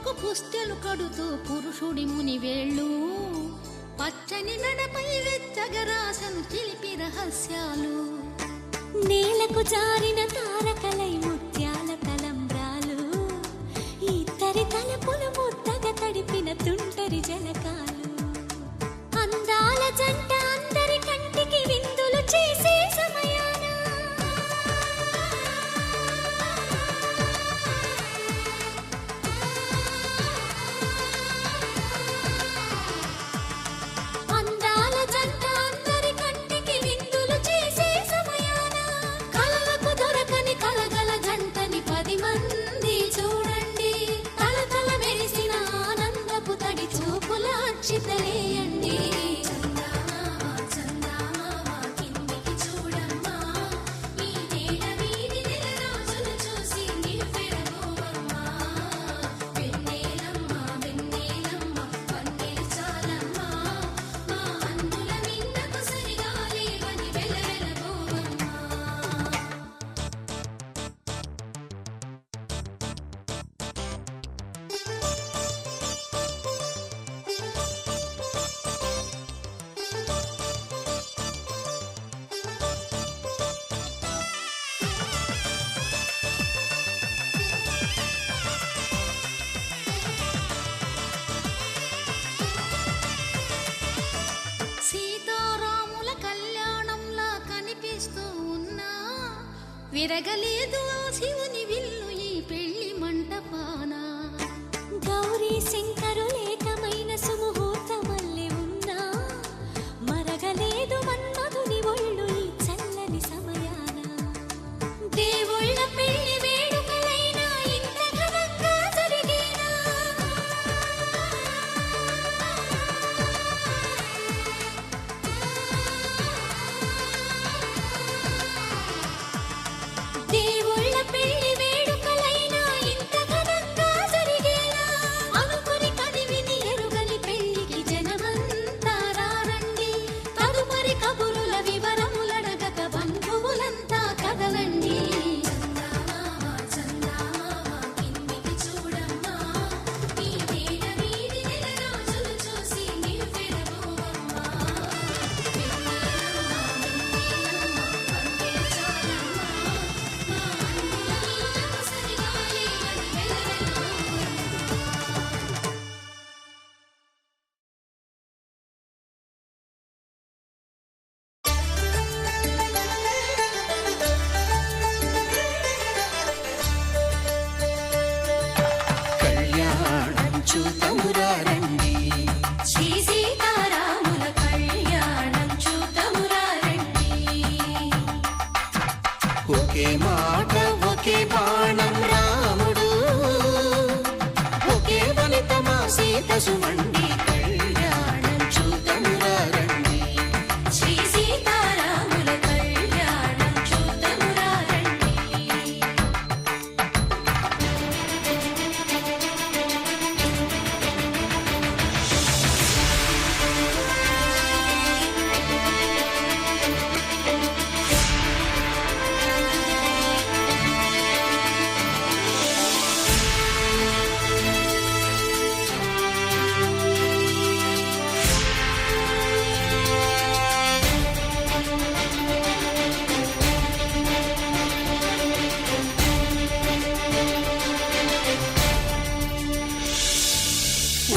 పసుపు పుస్తెలు కడుతూ పురుషుడి ముని వేళ్ళు పచ్చని మెడపై వెచ్చగరాసను చిలిపి రహస్యాలు నేలకు జారిన తారకలై ముత్యాల తలంబ్రాలు ఇద్దరి తలపులు ముద్దగా తడిపిన తుంటరి జలకాలు అందాల జంట అందరి కంటికి విందులు చేసే సమయాన అందాల జంట అందరి కంటికి విందులు చేసే సమయాన కలలకు దొరకని కలగల జంటని 10 మంది చూడండి తల తల మెరిసిన ఆనందపు తడి చూపుల అచ్చితలేయండి సీతారాముల కళ్యాణంలా కనిపిస్తూ ఉన్నా విరగలేదు ఆ శివుని విల్లు ఈ పెళ్లి మంటపాన గౌరీ శంకరులేకమైన సుముహూర్తమల్లె ఉన్నా మరగలేదు మన్మధుని ఒళ్ళు ఈ చల్లని సమయాన దేవుళ్ళ పెళ్లి వేడుకలైనా ఇంత ఘనంగా జరిగేనా దేవుళ్ళ పెళ్లి వేడుకలైనా ఇంత ఘనంగా జరిగేలా అనుకుని కదివిని ఎరుగని పెళ్లికి జనమంతా రారండి తదుపరి కబురుల వివరములడగక బంధువులంతా కదలండి కళ్యాణం చూతమురా రండి శ్రీ సీతారాముల కళ్యాణం చూతమురా రండి ఒకే మాట ఒకే బాణం రాముడు ఒకే వనిత మా సీత సుమండి కళ్యాణం చూతమురా రండి శ్రీ సీతారాముల కళ్యాణం చూతమురా రండి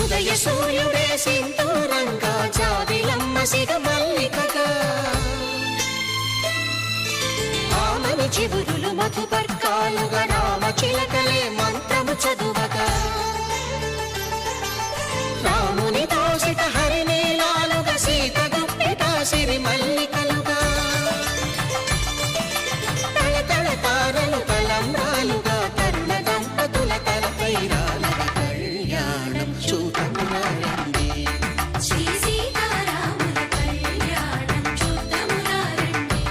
ఉదయ సూర్యుడే సింధూరంగా జాబిలమ్మ సిగ మల్లికగా ఆమని చివురులు మధుపర్కాలుగా రామ చిలకలే మంత్రము చదువగా రాముని దోసిట హరినీలాలుగా సీత గుప్పిట సిరి మల్లికలుగా తల తల తారలు తలంబ్రాలుగా తరుణ దంపతుల తలపై రాలగా కళ్యాణం చూతమురా రండి శ్రీ సీతారాముల కళ్యాణం చూతమురా రండి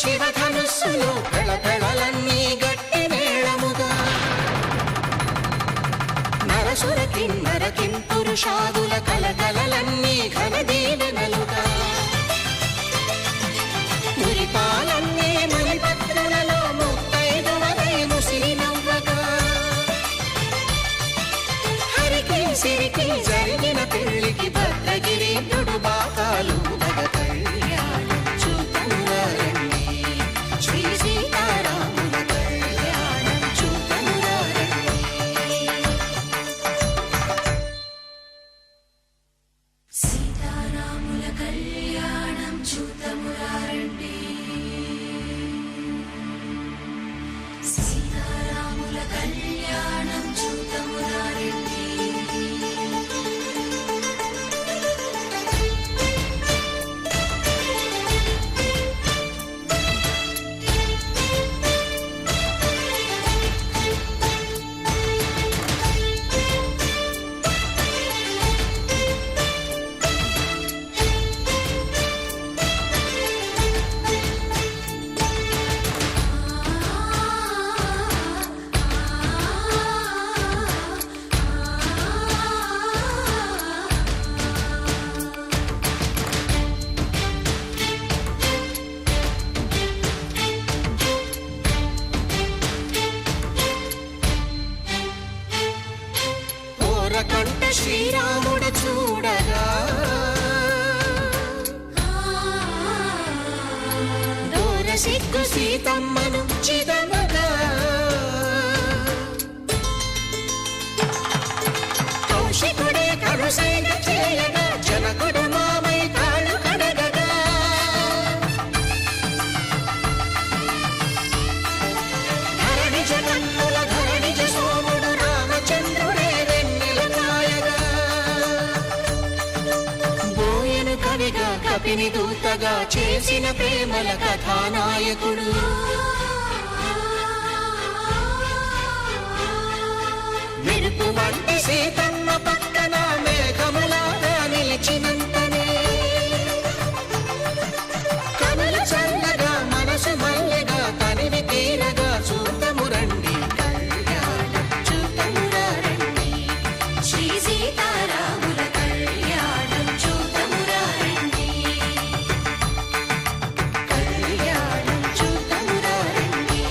శివధనుస్సులో పెళపెళలన్నీ గట్టి మేళముగా నరసుర కిన్నర కింపురుషాదుల కలకలలన్నీ ఘన దీవెనలుగా మురిపాలన్నీ మణిపత్రులలో ముత్తైదువలై ముసినవ్వగా హరికి సిరికి జరిగిన పెళ్లికి భద్రగిరి నుడు బాకాలు మగ కళ్యాణం చూతమురారండి శ్రీ సీతారాముల కళ్యాణం చూతమురారండి సీతారాముల కళ్యాణం చూతమురారండి సీతారాముల కళ్యాణం చూతమురారండి ఓరకంట శ్రీరాముడు చూడగా దూర సిగ్గు సీతమ్మను చిదమగా కౌశికుడే కరుసైన చేయగా జనకుడు మామై కాళ్ళు కడగగా ధరణి జగన్నుల ధరణిజ సోముడు రామచంద్రుడే వెన్నెల కాయగా బోయను కవిగా కపిని దూతగా చేసిన ప్రేమల కథానాయకుడు మెరుపు వంటి సీతమ్మ పక్కన మేఘములాగా నిలిచినంతనే కనులు చల్లగా మనసు మల్లెగా తనివి తీరగా చూతమురండి కళ్యాణం చూతమురారండి శ్రీ సీతారాముల కళ్యాణం చూతమురారండి కళ్యాణం చూతమురారండి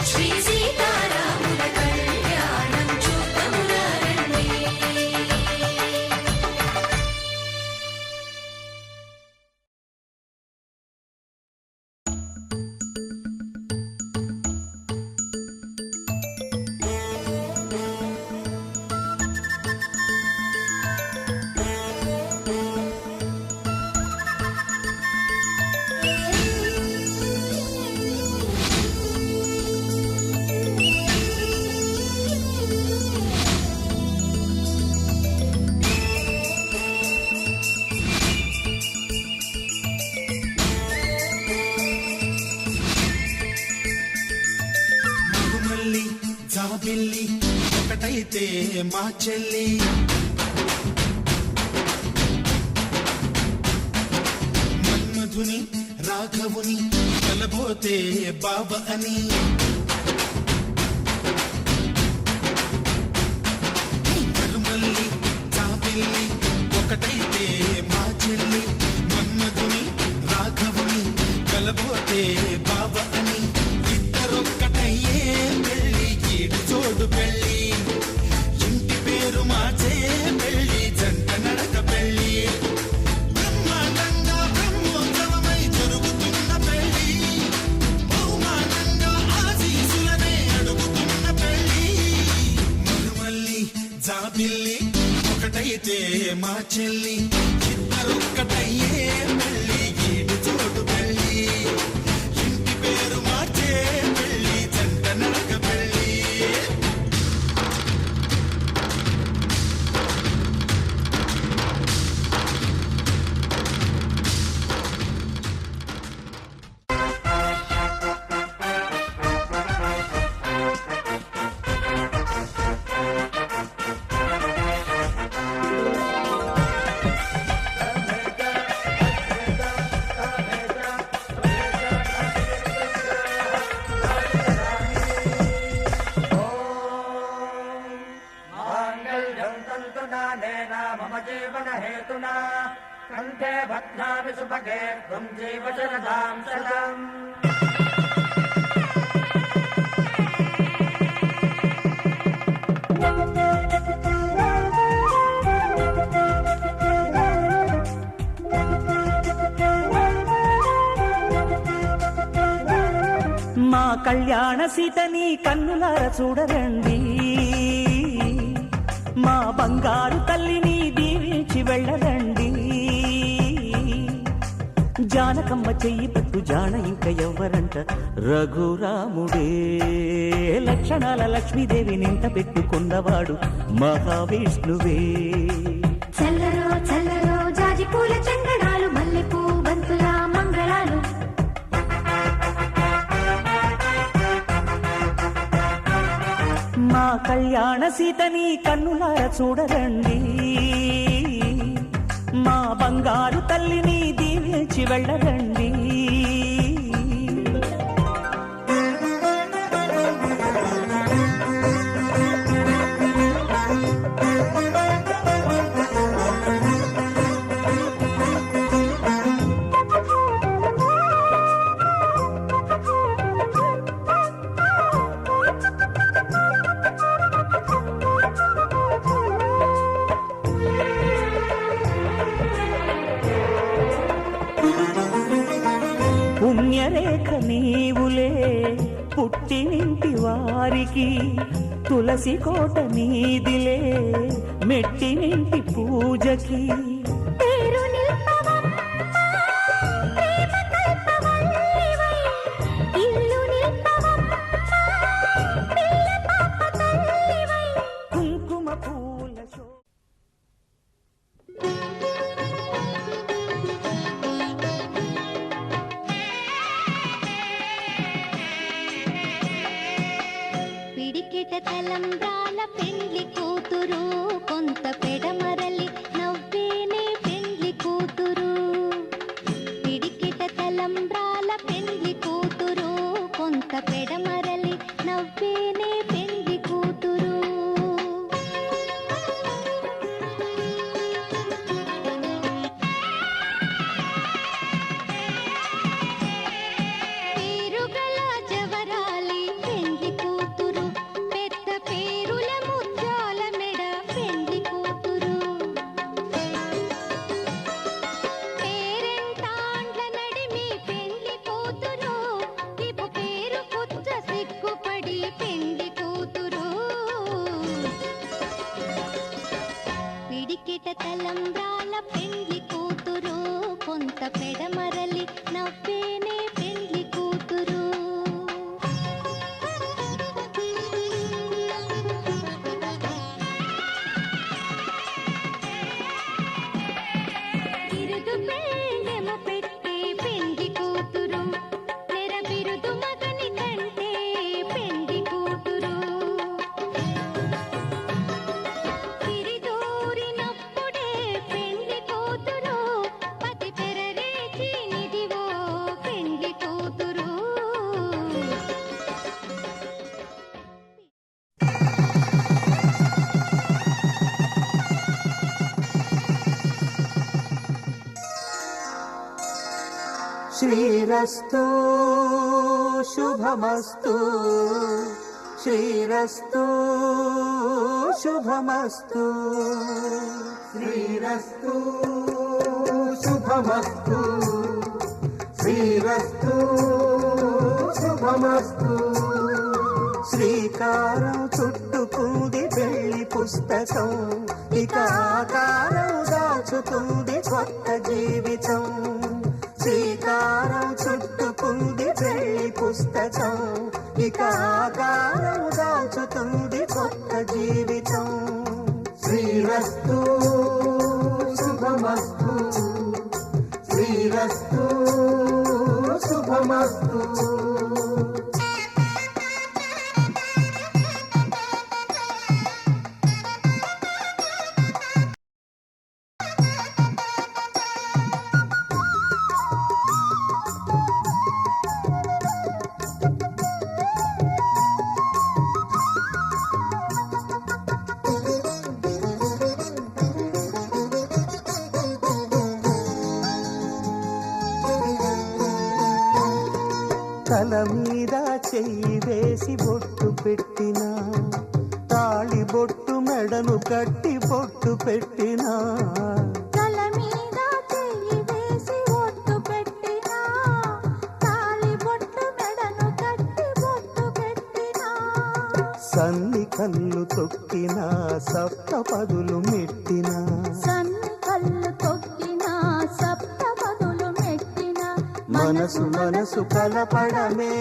శ్రీ సీతారాముల కళ్యాణం చూతమురారండి మగుమల్లి జాబిల్లి ఒకటైతే మా చెల్లి మన్మధుని రాఘవుని కలబోతే బాబ అని మరుమల్లి జాబిల్లి ఒకటైతే మా చెల్లి మన్మధుని రాఘవుని కలబోతే బాబ అని ఇద్దరొక్కటయ్యే పెళ్ళి ఈడు జోడు పెళ్ళి ఇంటి పేరు మార్చే పెళ్ళి జంట నడక పెళ్ళి బ్రహ్మాండంగా బ్రహ్మోత్సవమై జరుగుతున్న పెళ్ళి బహుమానంగా ఆశీసులనే అడుగుతున్న పెళ్ళి మరుమల్లి జాబిల్లి ఒకటైతే మా చెల్లి ఇద్దరొక్కటయ్యే పెళ్ళి ఈడు జోడు పెళ్ళి ఇంటి పేరు మార్చే పెళ్ళి జంట నడక పెళ్ళి जीवनहेतुना कण्ठे भद्रामि सुभगे त्वं जीव शरदां शतम् మా కళ్యాణ సీతని కన్నులార చూడరండి, మా బంగారు తల్లిని దీవించి వెళ్ళరండి. జానకమ్మ చెయ్యి పట్టు జాన ఇంక ఎవ్వరంట, రఘురాముడే. లక్షణాల లక్ష్మీదేవి నింట పెట్టుకున్నవాడు మహావిష్ణువే. చల్లరో చల్లరో జాజి పూల చందనాలు, మల్లెపూ బంతుల మంగళాలు. మా కళ్యాణ సీతని కన్నులార చూడరండి, మా బంగారు తల్లిని దీవించి వెళ్ళరండి. పుణ్యరేఖ నీవులే పుట్టినింటి వారికి, తులసి కోట నీదిలే మెట్టినింటి పూజకి. పేరు నిల్పవమ్మ, ప్రేమ కల్పవల్లివై. ఇల్లు నిల్పవమ్మ, పిల్ల పాప తల్లివై. కుంకుమ పూల శో పిడికిట తలంబ్రాల పెండ్లి కూతురు, కొంత పెడమరలి నవ్వేనే పెండ్లి కూతురు. పిడికిట తలంబ్రాల పెండ్లి కూతురు, కొంత పెడమరలి నవ్వేనే పెండ్లి కూతురు. పేరుగల జవరాలి పెండ్లి కూతురు, పెద్ద పేరుల ముత్యాల మెడ పెండ్లి కూతురు. పేరెంటాండ్ల నడిమి పెండ్లి కూతురు, ఇపు పేరు పుచ్చ సిగ్గుపడి పెండ్లి కూతురు. పిడికిట తలంబ్రాల పెండ్లి కూతురు, కొంత పెడమరలి నవ్వేనే పెండ్లి కూతురు. బిరుదు పెళ్ళెమ పెట్టి పెండ్లి కూతురు, నెర బిరుదు మగని కంటే పెండ్లి కూతురు. తిరిదూరినప్పుడే పెండ్లి కూతురు, పతి పెరరేచి నిదివో పెండ్లి కూతురు. శ్రీరస్తు శుభమస్తు, శ్రీరస్తు శుభమస్తు, శ్రీరస్తు శుభమస్తు, శ్రీరస్తు శుభమస్తు. శ్రీకారం చుట్టుకుంది పెళ్లి పుస్తకం, ఇక ఆకారం దాచుతుంది కొత్త జీవితం. శ్రీకారం చుట్టుకుంది పెళ్లి పుస్తకం, ఇక ఆకారం దాచుతుంది కొత్త జీవితం. శ్రీరస్తు శుభమస్తు, శ్రీరస్తు శుభమస్తు. తల మీద చెయ్యి వేసి బొట్టు పెట్టినా తాళి బొట్టు మెడను కట్టి బొట్టు పెట్టినా తల మీద చెయ్యి వేసి బొట్టు పెట్టినా తాళి బొట్టు మెడను కట్టి బొట్టు పెట్టినా సన్ని కళ్ళు తొక్కినా సప్త పదులు మెట్టినా సన్ని కళ్ళు తొక్కినా సప్త పదులు మెట్టినా మనసు మనసు కలపడమే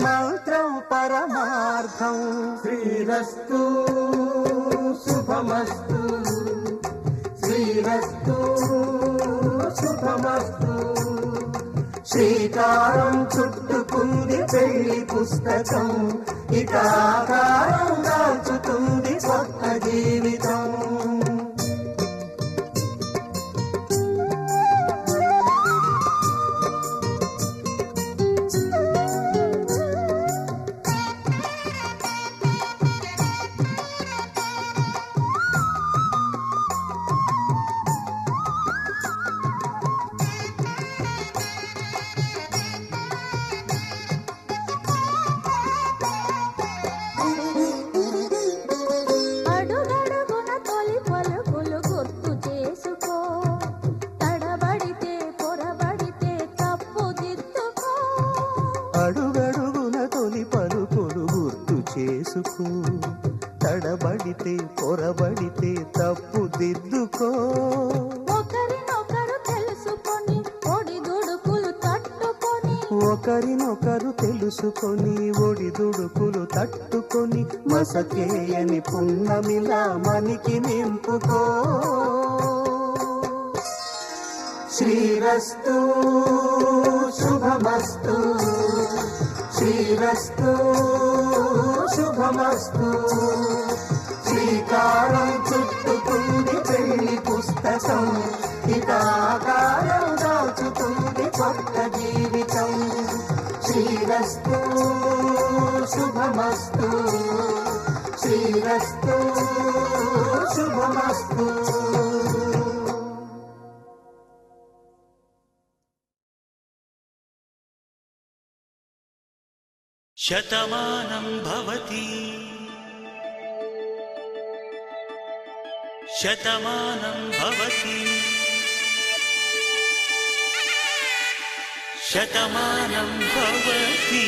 మంత్రం పరమార్థం శ్రీరస్తు శుభమస్తు శ్రీరస్తు శుభమస్తు శ్రీకారం చుట్టుకుంది పెళ్లి పుస్తకం ఇక ఆకారం దాల్చుతుంది కొత్త జీవితం అడుగడుగున తొలి పలుకులు గుర్తు చేసుకో తడబడితే పొరబడితే తప్పు దిద్దుకో అడుగడుగున తొలి పలుకులు గుర్తు చేసుకో తడబడితే పొరబడితే తప్పు దిద్దుకో ఒకరినొకరు తెలుసుకొని ఒడిదుడుకులు తట్టుకొని ఒకరినొకరు తెలుసుకొని ఒడిదుడుకులు తట్టుకొని మసకేయని పున్నమిలా మనికి నింపుకో శ్రీరస్తు శుభమస్తు శ్రీరస్తు శుభమస్తు శ్రీకారం చుట్టుకుంది పెళ్లి పుస్తకం ఇక ఆకారం దాచుతుంది కొత్త జీవితం శ్రీరస్తు శుభమస్తు శ్రీరస్తు శుభమస్తు శతమానం భవతి శతమానం భవతి శతమానం భవతి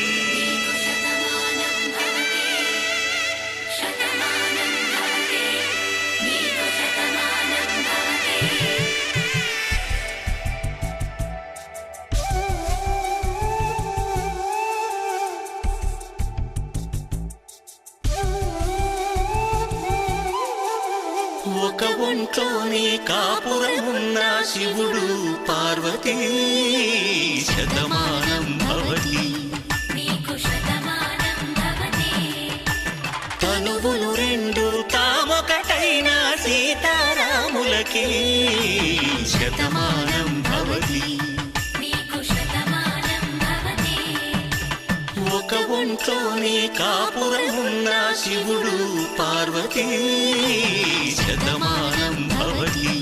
ఒక ఒంట్లోనే కాపురమున్న శివుడు పార్వతీ శతమానం భవతి తనువులు రెండు తామొకటైన సీతారాములకి శతమానం భవతి ఒక ఒంట్లోనే కాపురమున్న శివుడు పార్వతీ శతమానం భవతి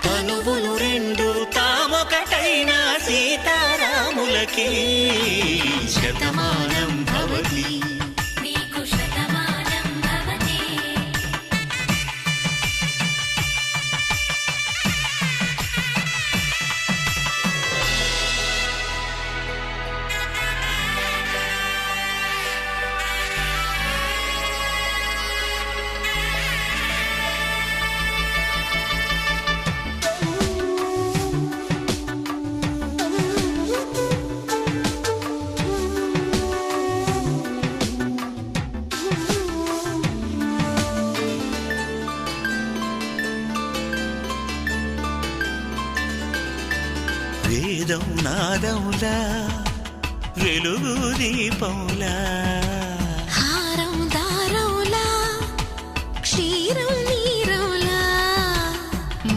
తనువులు రెండు తామొకటైన సీతారాములకి శతమానం భవతి వేదం నాదములా వెలుగు దీపంలా హారం దారంలా క్షీరం నీరంలా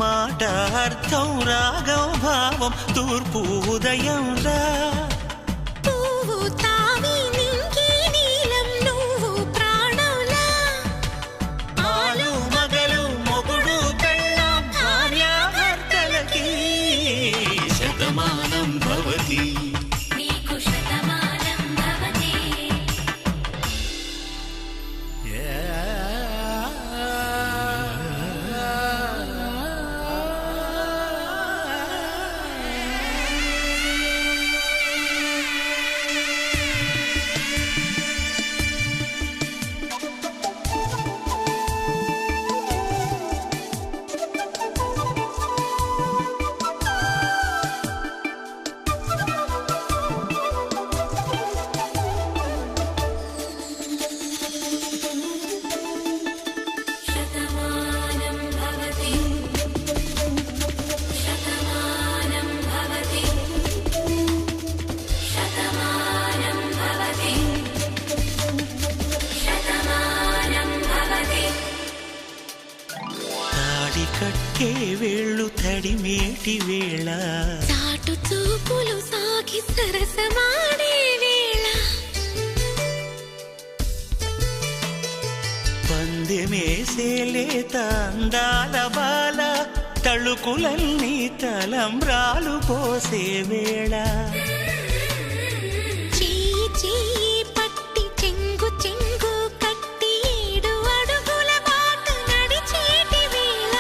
మాట అర్థం రాగం భావం తూర్పు ఉదయంలా పువ్వు తావి నింగి నీలం నువ్వు ప్రాణంలా ఆలు మగలు మొగుడు పెళ్ళాం భార్యాభర్తలకి కట్టే వేళ్ళు తడిమేటి వేళ చాటు చూపులు సాగి సరసమాడే వేళ పందెమేసేలేత అందాల బాల తళుకులన్నీ తలంబ్రాలు పోసే వేళ చెయ్యి చెయ్యి పట్టి చెంగు చెంగు కట్టి 7 అడుగుల బాట నడిచేటి వేళ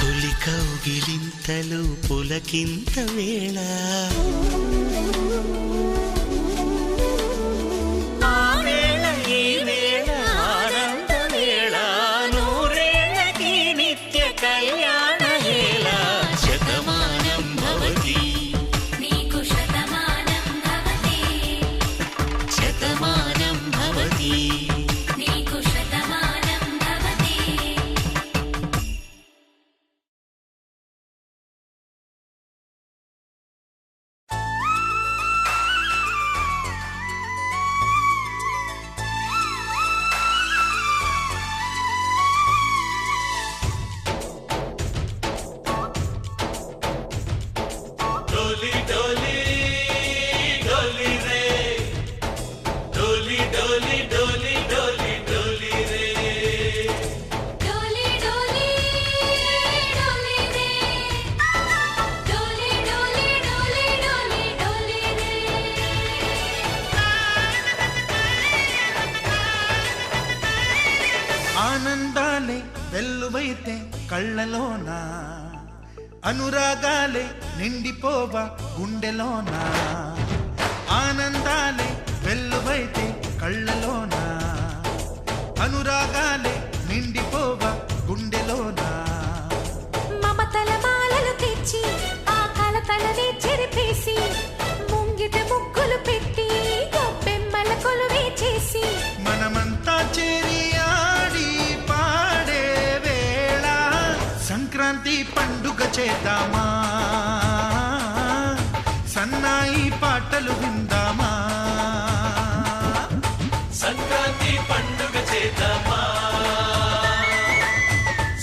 తొలి కౌగిలింతలు పులకింత వేళ ఆ వేళ ఈ వేళ ఆనంద వేళ నూరేళ్ళకి నిత్య కళ్యాణ వేళ శతమానం భవతి నీకు శతమానం భవతి శతమానం భవతి నీకు శతమానం భవతి డోలి డోలి డోలి రే డోలి డోలి డోలి డోలి డోలి రే డోలి డోలి డోలి రే డోలి డోలి డోలి డోలి డోలి రే ఆనందాలే వెల్లువైతే కళ్ళలోనా అనురాగాలే నిండిపోవా గుండెలోనా ఆనందాలే వెల్లువైతే కళ్ళలోనా అనురాగాలే నిండిపోవా గుండెలోనా మమతల మాలలు తెచ్చి ఆ కలతలని చెరిపేసి ముంగిట ముగ్గులు పెట్టి గొప్పెమ్మల కొలువే చేసి మనమంతా చేరి ఆడి పాడే వేళ సంక్రాంతి పండుగ చేద్దామా సన్నాయి పాటలు విందామా సంక్రాంతి పండుగ చేద్దామా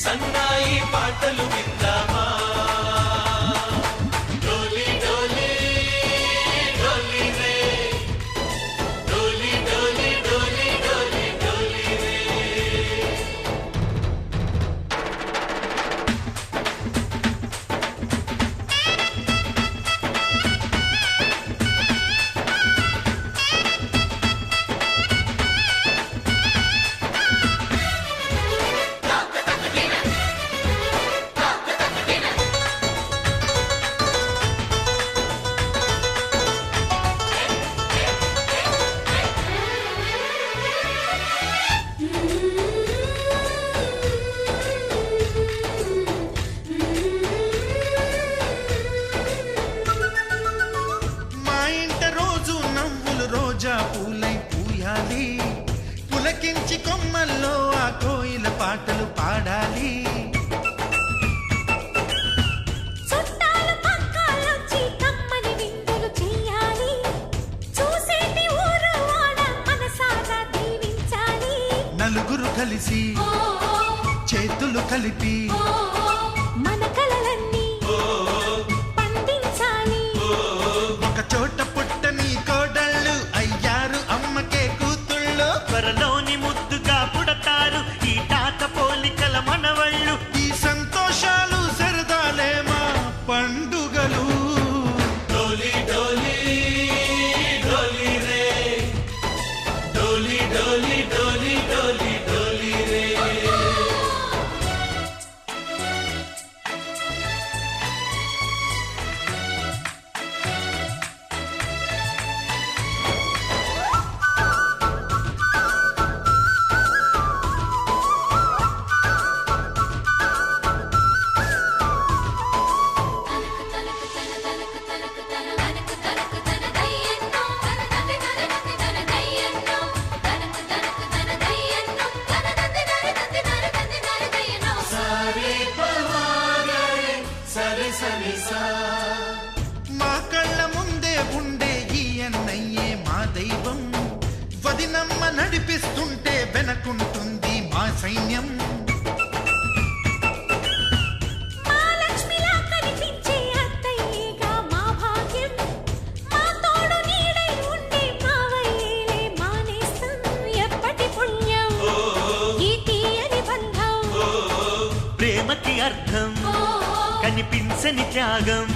సన్నాయి పాటలు విందామా డోలి డోలి డోలి రే డోలి డోలి డోలి డోలి డోలి రే మా ఇంట రోజు నవ్వులు రోజా పూలై పూయాలి పులకించి కొమ్మల్లో ఆ కోయిల పాటలు పాడాలి చుట్టాలు పక్కాలొచ్చి కమ్మని విందులు చెయ్యాలి చూసేటి ఊరు వాడ మనసారా దీవించాలి నలుగురు కలిసి చేతులు కలిపి మన కలలన్నీ పండించాలి ఒక చోట పుట్టని కోడళ్ళు అయ్యారు అమ్మకే కూతుళ్ళు త్వరలోని ముద్దుగా పుడతారు ఈ తాత పోలికల మనవళ్ళు ఈ సంతోషాలు సరదాలే మా పండుగలు డోలి డోలి డోలి రే డోలి డోలి డోలి డోలి డోలి రే చేసని త్యాగం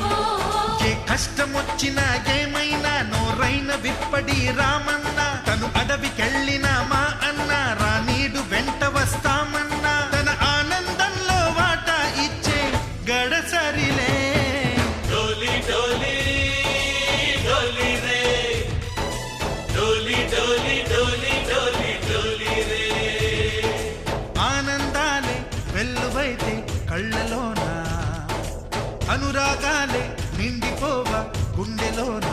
ఏ కష్టం వచ్చినా ఏమైనా నోరైన విప్పడి రామన్న తను అడవికెళ్ళిన మా అన్న రానీడు వెంట వస్తామన్నా తన ఆనందంలో వాటా ఇచ్చే గడసరిలే డోలి డోలి డోలి రే డోలి డోలి డోలి డోలి డోలి రే ఆనందాలే వెల్లువైతే కళ్ళలోనా అనురాగాలే నిండిపోవ గుండెలోనా